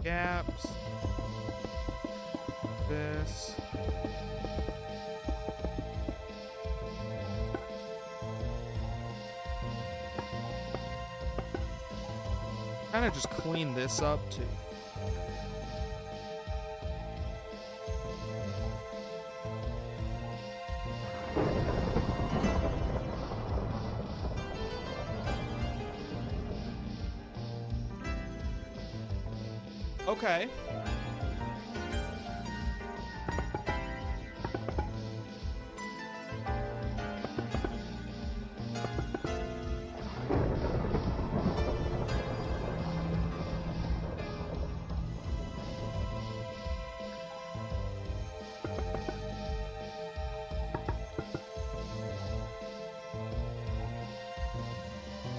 Gaps. this. Kind of just clean this up too. Okay.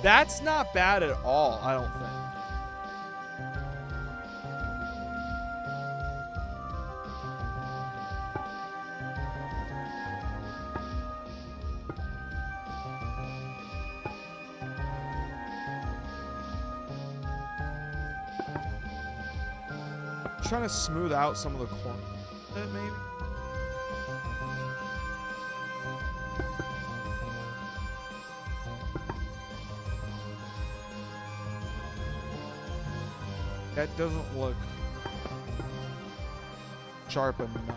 That's not bad at all, I don't think. Trying to smooth out some of the corners, maybe. That doesn't look sharp enough.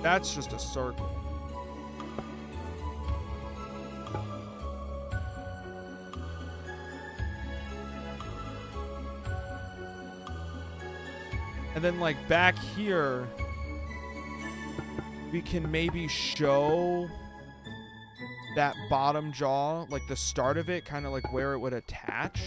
That's just a circle. And then like back here, we can maybe show that bottom jaw, like the start of it, kind of like where it would attach.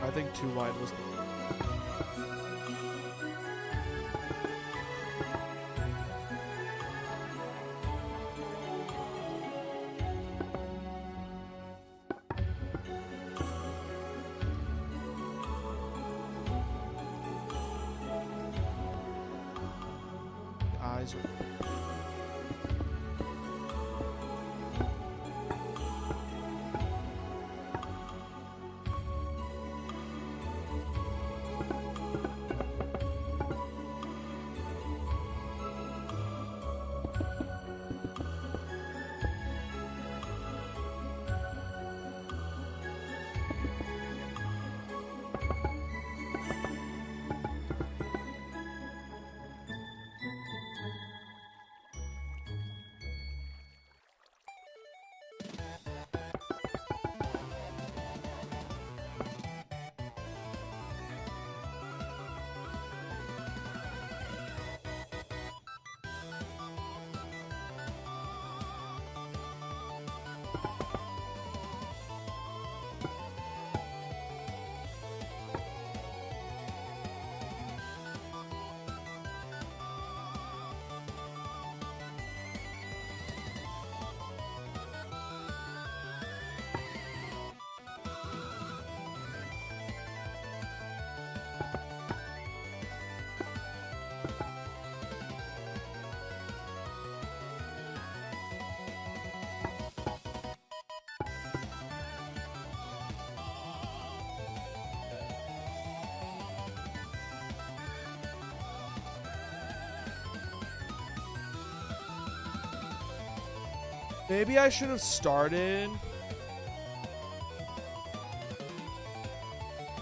I think too wide was the eyes are Maybe I should have started.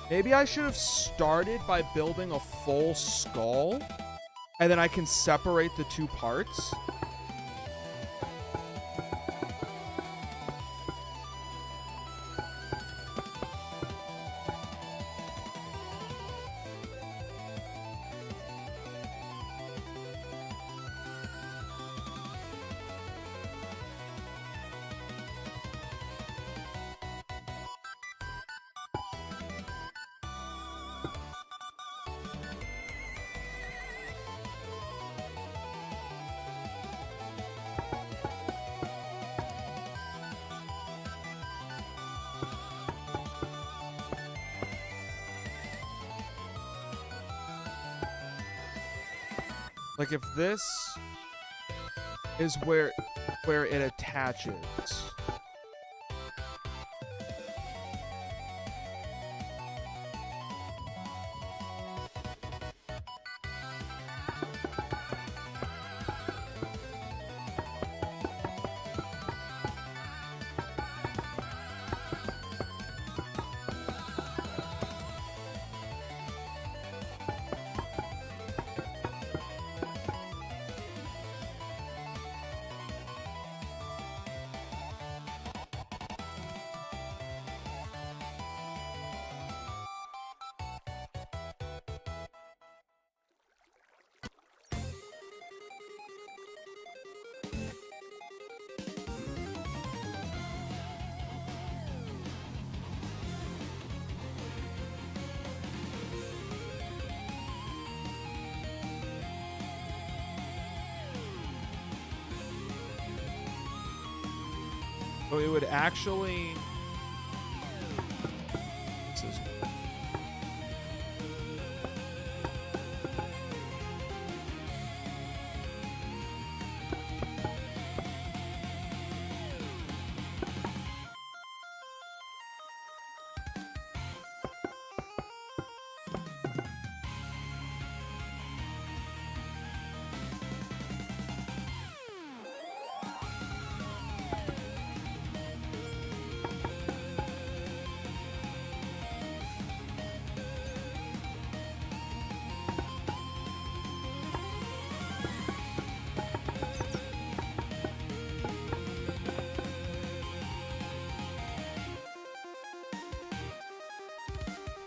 Maybe I should have started by building a full skull, and then I can separate the two parts. Like if this is where it attaches. So it would actually... This is...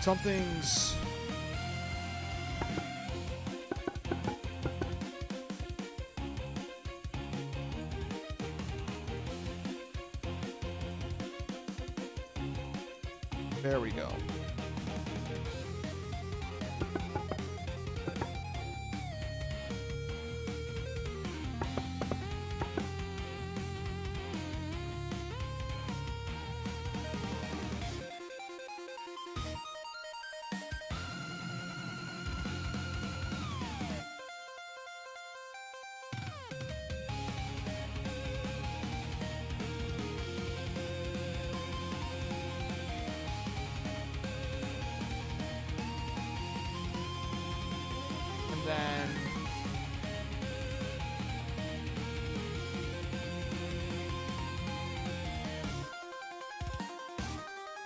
Something's... There we go. Then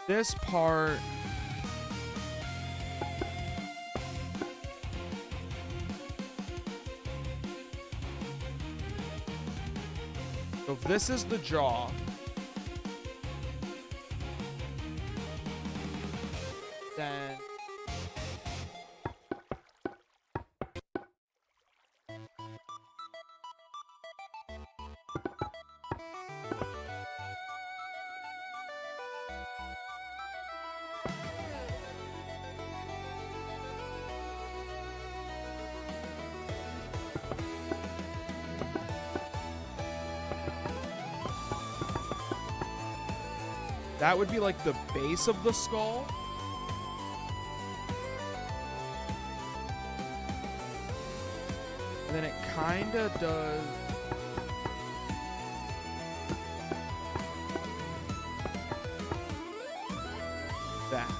this part, so if this is the jaw, then that would be like the base of the skull. And then it kind of does... that.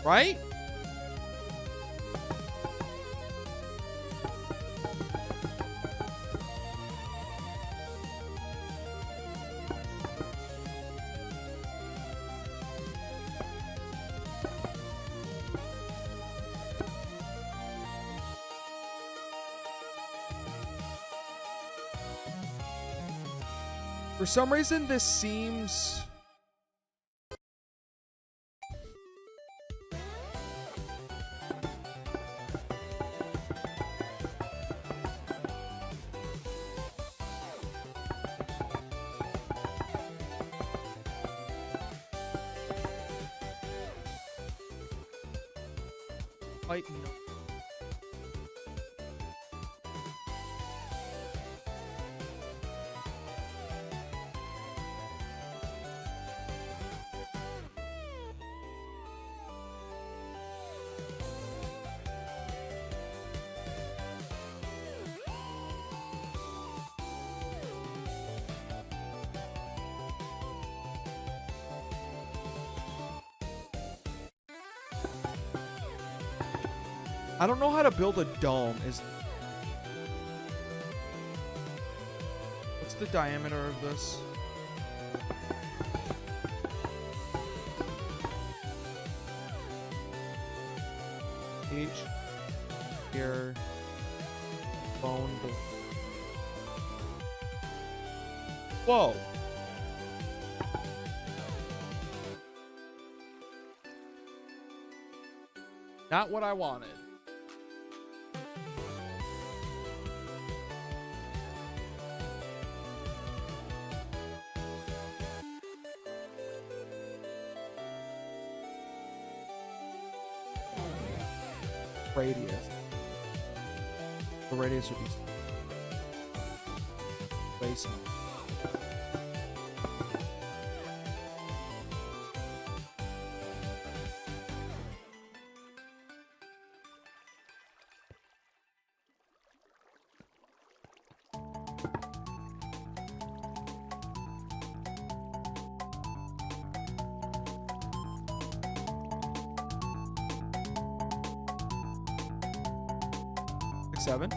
Right? For some reason, this seems... Like, no. I don't know how to build a dome. What's the diameter of this? H. Here. Bone. Whoa. Not what I wanted. Radius. The radius would be way small. Seven.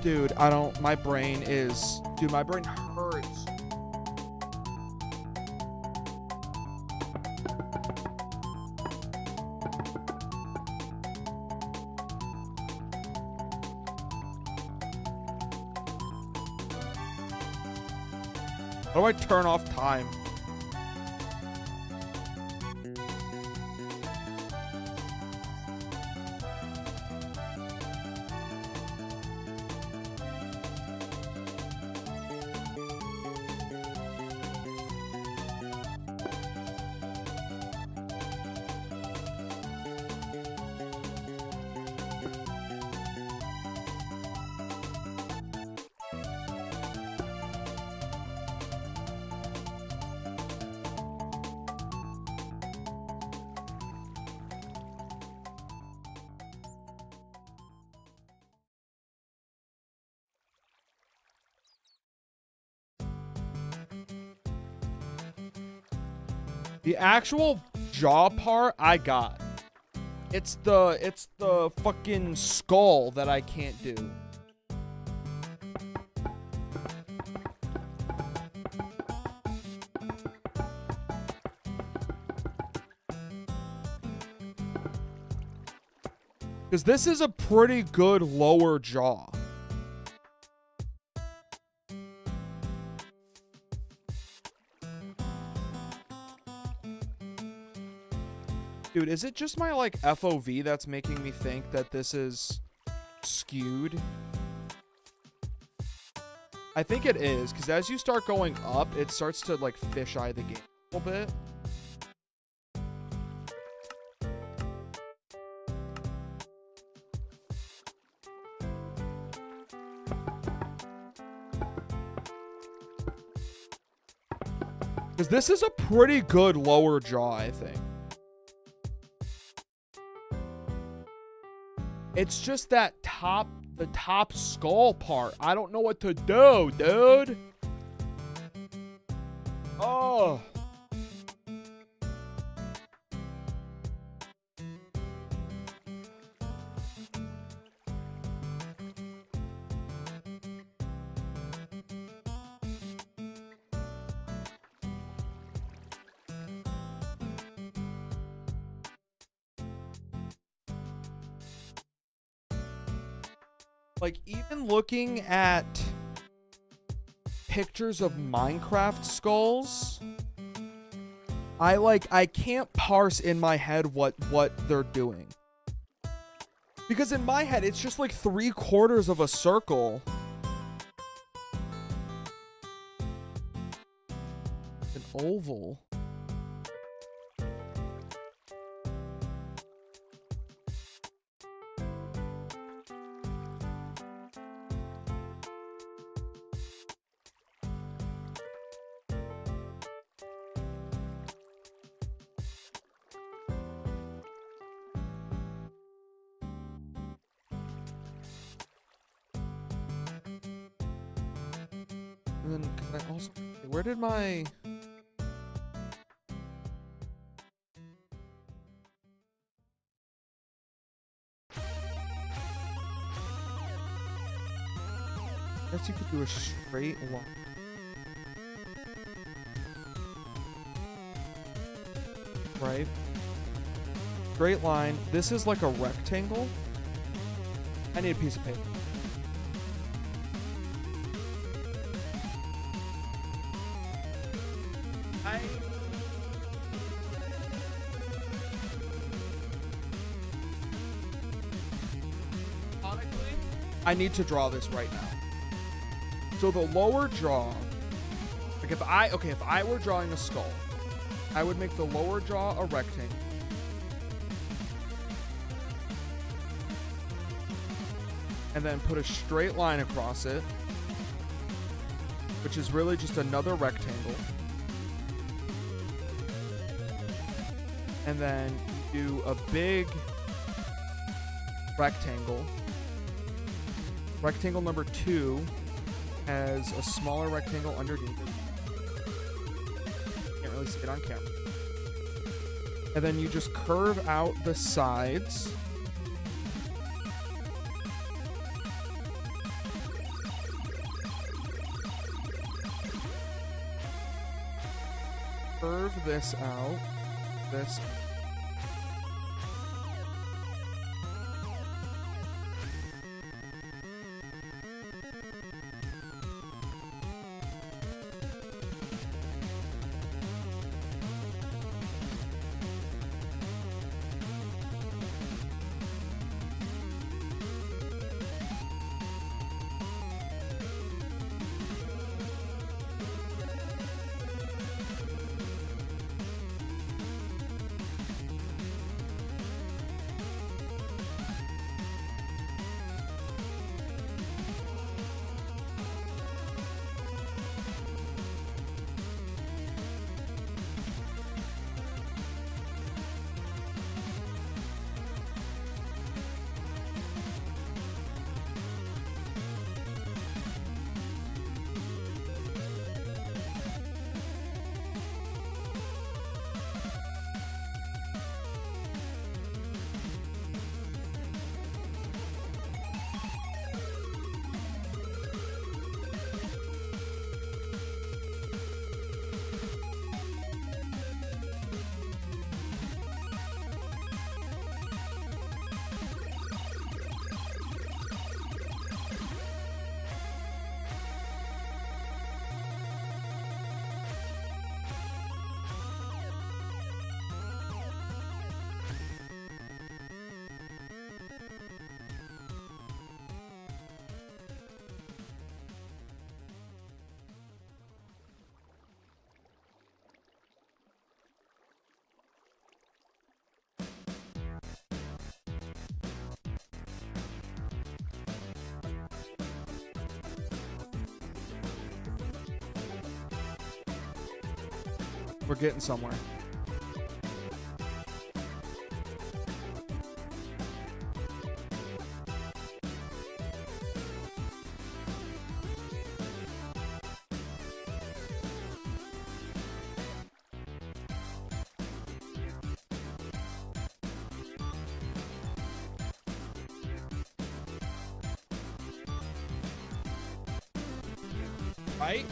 Dude, I don't, my brain is, dude, my brain hurts. How do I turn off time? The actual jaw part I got. It's the fucking skull that I can't do. Because this is a pretty good lower jaw. Dude, is it just my, like, FOV that's making me think that this is skewed? I think it is, because as you start going up, it starts to, like, fisheye the game. a little bit. Because this is a pretty good lower jaw, I think. It's just that the top skull part. I don't know what to do, dude. Oh. Like, even looking at pictures of Minecraft skulls, I can't parse in my head what they're doing. Because in my head, it's just like 3/4 of a circle. An oval. And then, because I also, where did my... I guess you could do a straight line. Right? Straight line. This is like a rectangle. I need a piece of paper. I need to draw this right now. So the lower jaw, like if I were drawing a skull, I would make the lower jaw a rectangle. And then put a straight line across it, which is really just another rectangle. And then do a big rectangle. Rectangle number 2 has a smaller rectangle underneath it. Can't really see it on camera. And then you just curve out the sides. Curve this out. This. We're getting somewhere. Right?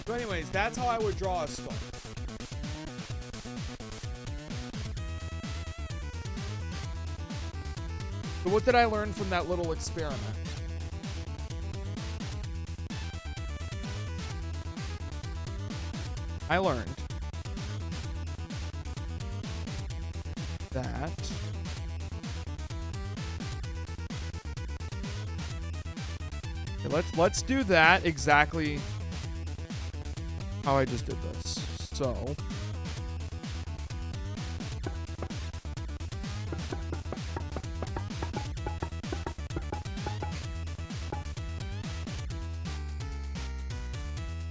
So anyways, that's how I would draw a skull. So what did I learn from that little experiment? I learned that okay, let's do that exactly how I just did this. So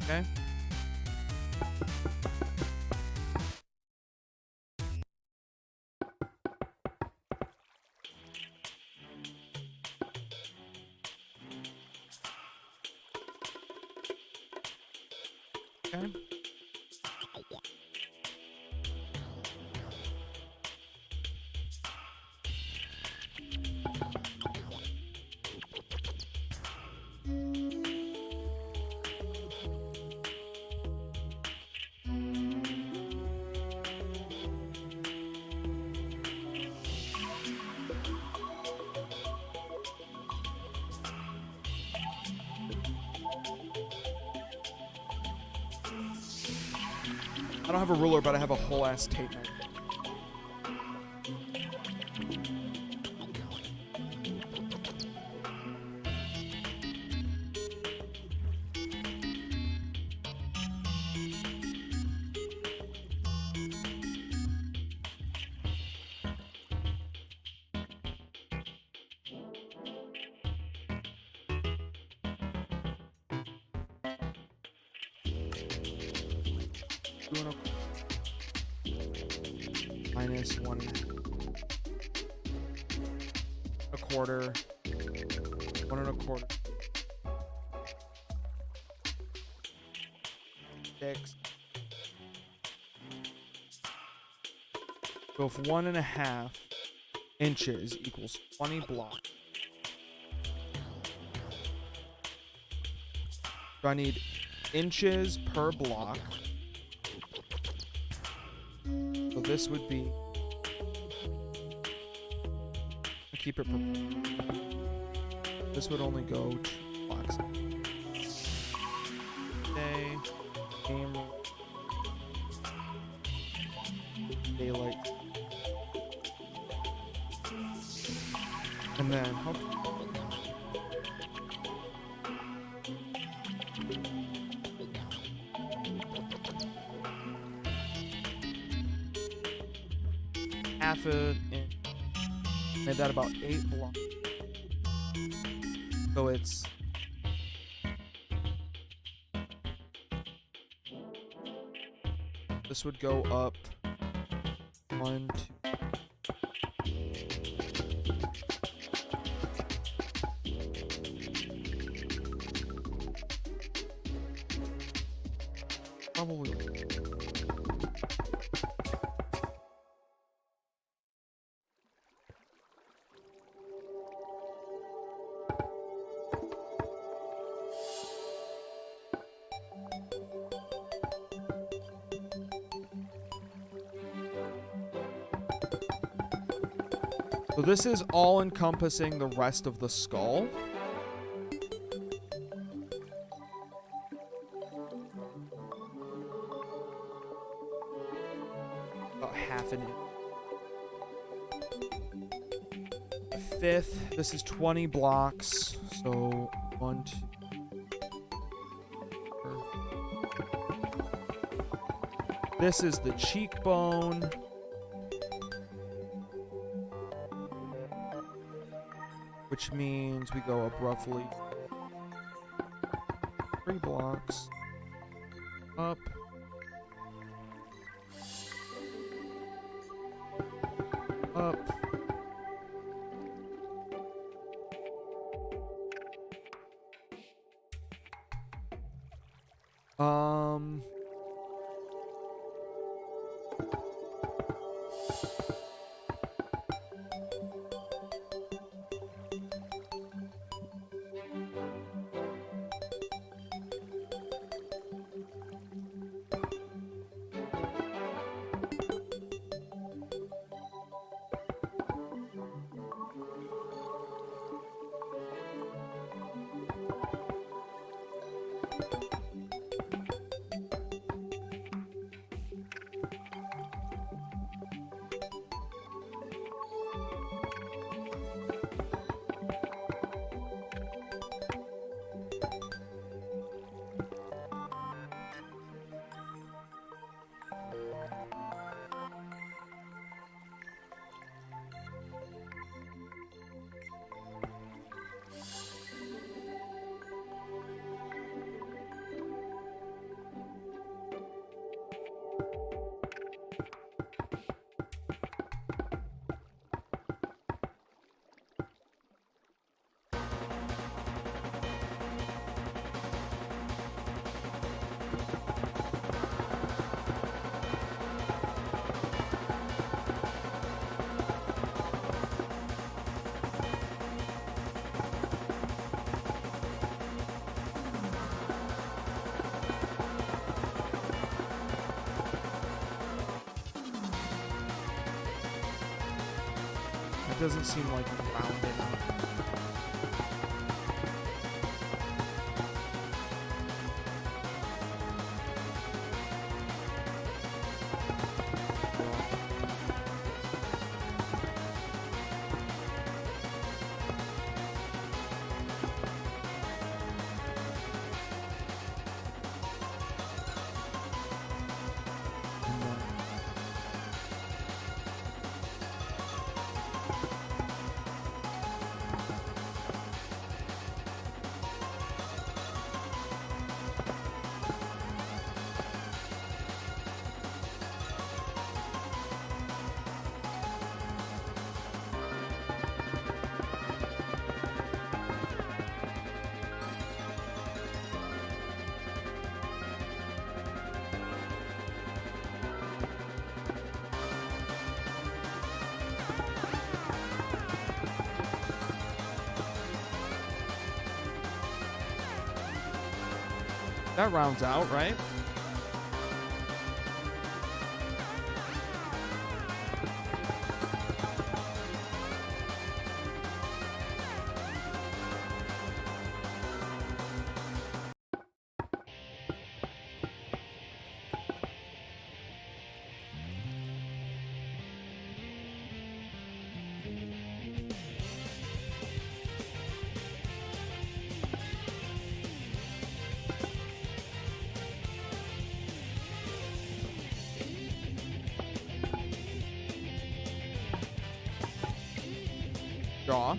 okay. Okay. I don't have a ruler, but I have a whole ass tape measure. Minus 1 1/4, 1 1/4, 6. So if 1.5 inches equals 20 blocks, so I need inches per block. So this would be, keep it, this would only go 2 blocks. Okay, game, daylight, and then half an inch. Made that about 8 blocks. So it's... This would go up 1, 2. Probably. So this is all encompassing the rest of the skull. About half an inch. The fifth, this is 20 blocks. So 1, 2. This is the cheekbone. Which means we go up roughly 3 blocks. Up. Up. It doesn't seem like round enough. That rounds out, right? Draw.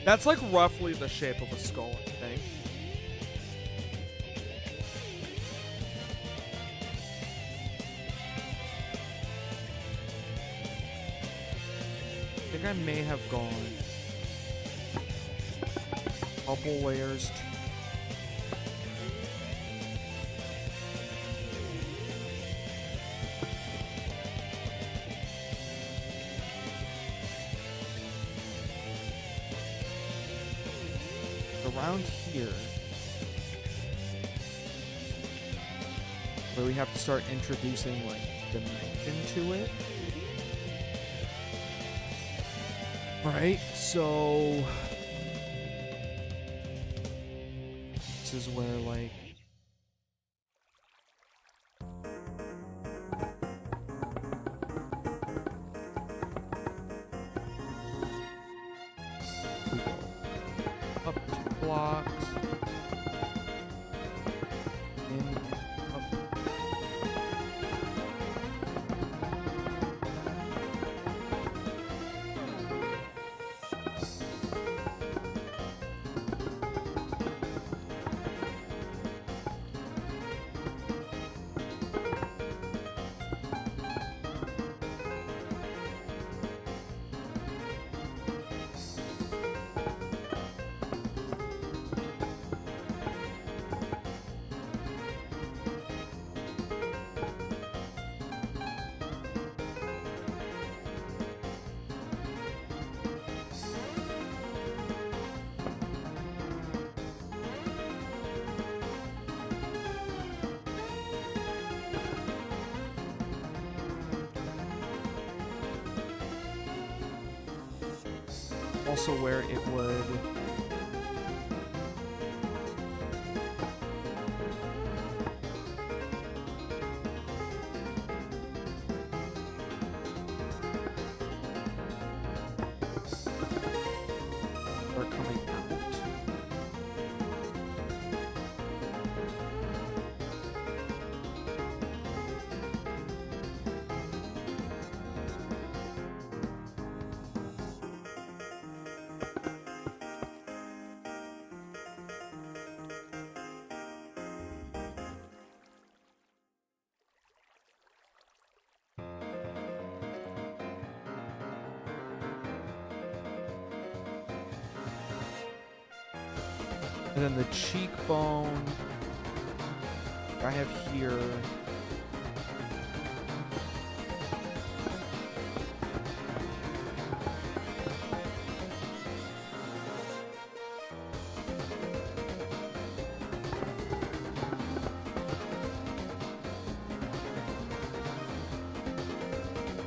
That's like roughly the shape of a skull, I think. I think I may have gone a couple layers. Around here, where we have to start introducing like dimension to it. Right, so this is where like blocks. In up. Also where it would start coming out. And then the cheekbone I have here.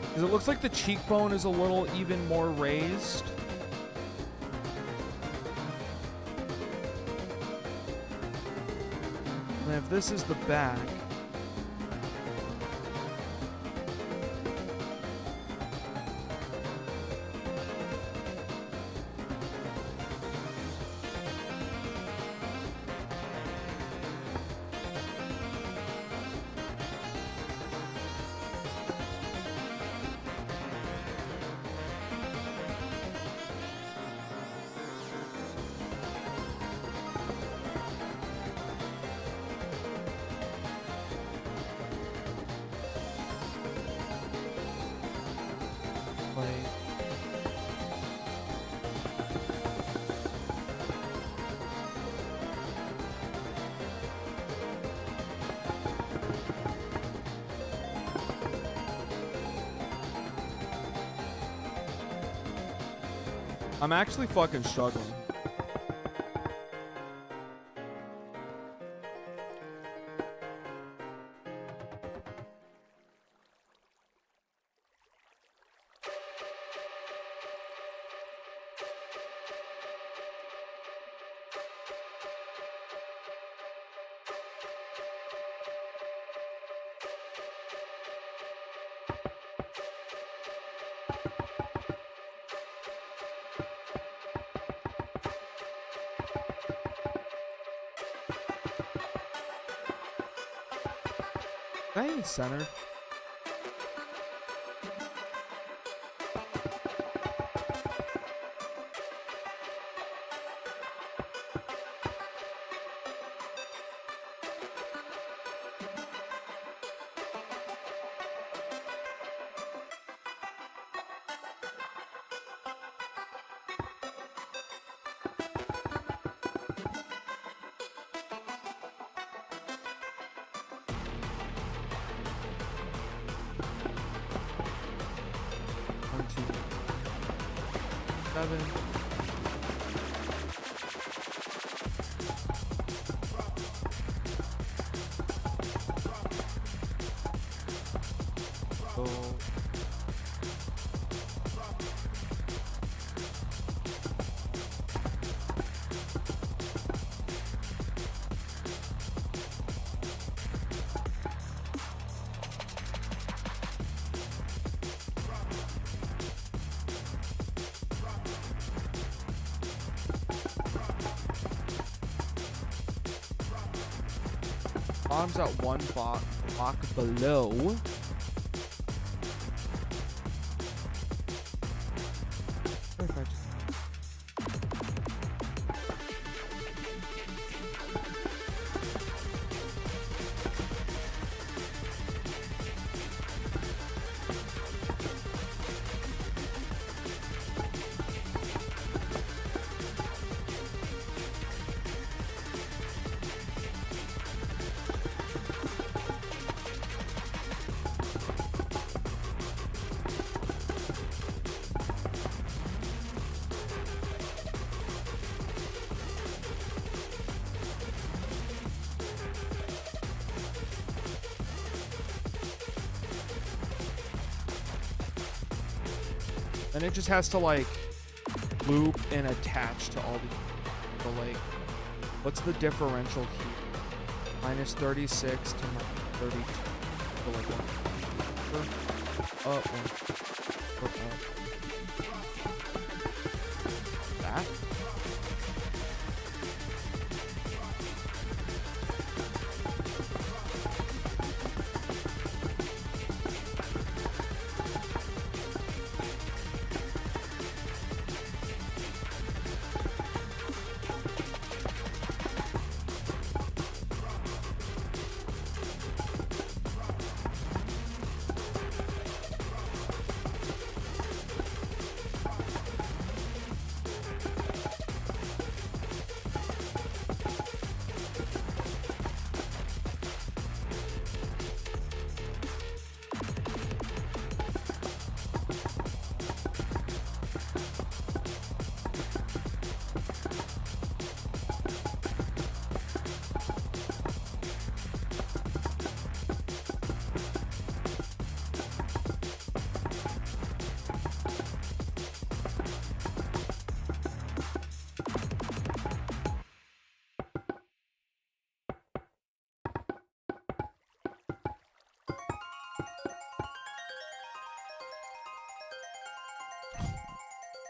Because it looks like the cheekbone is a little even more raised. And if this is the back, I'm actually fucking struggling. Am I even centered? One, two, 7. So bottom's at 1 block below. Perfect. And it just has to like loop and attach to all the like, what's the differential here? Minus 36 to minus 32. So like one. Up, one. Up. That?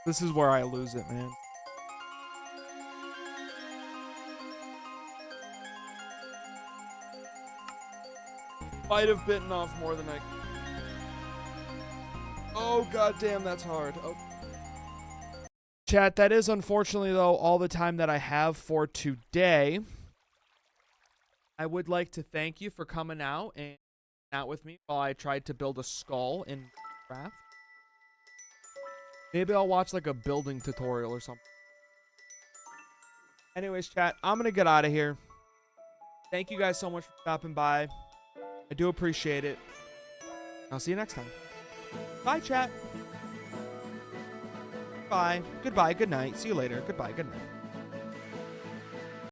This is where I lose it, man. Might have bitten off more than I... Oh, goddamn, that's hard. Oh. Chat, that is unfortunately, though, all the time that I have for today. I would like to thank you for coming out and out with me while I tried to build a skull in Craft. Maybe I'll watch like a building tutorial or something. Anyways, chat, I'm going to get out of here. Thank you guys so much for stopping by. I do appreciate it. I'll see you next time. Bye, chat. Bye. Goodbye. Good night. See you later. Goodbye. Good night.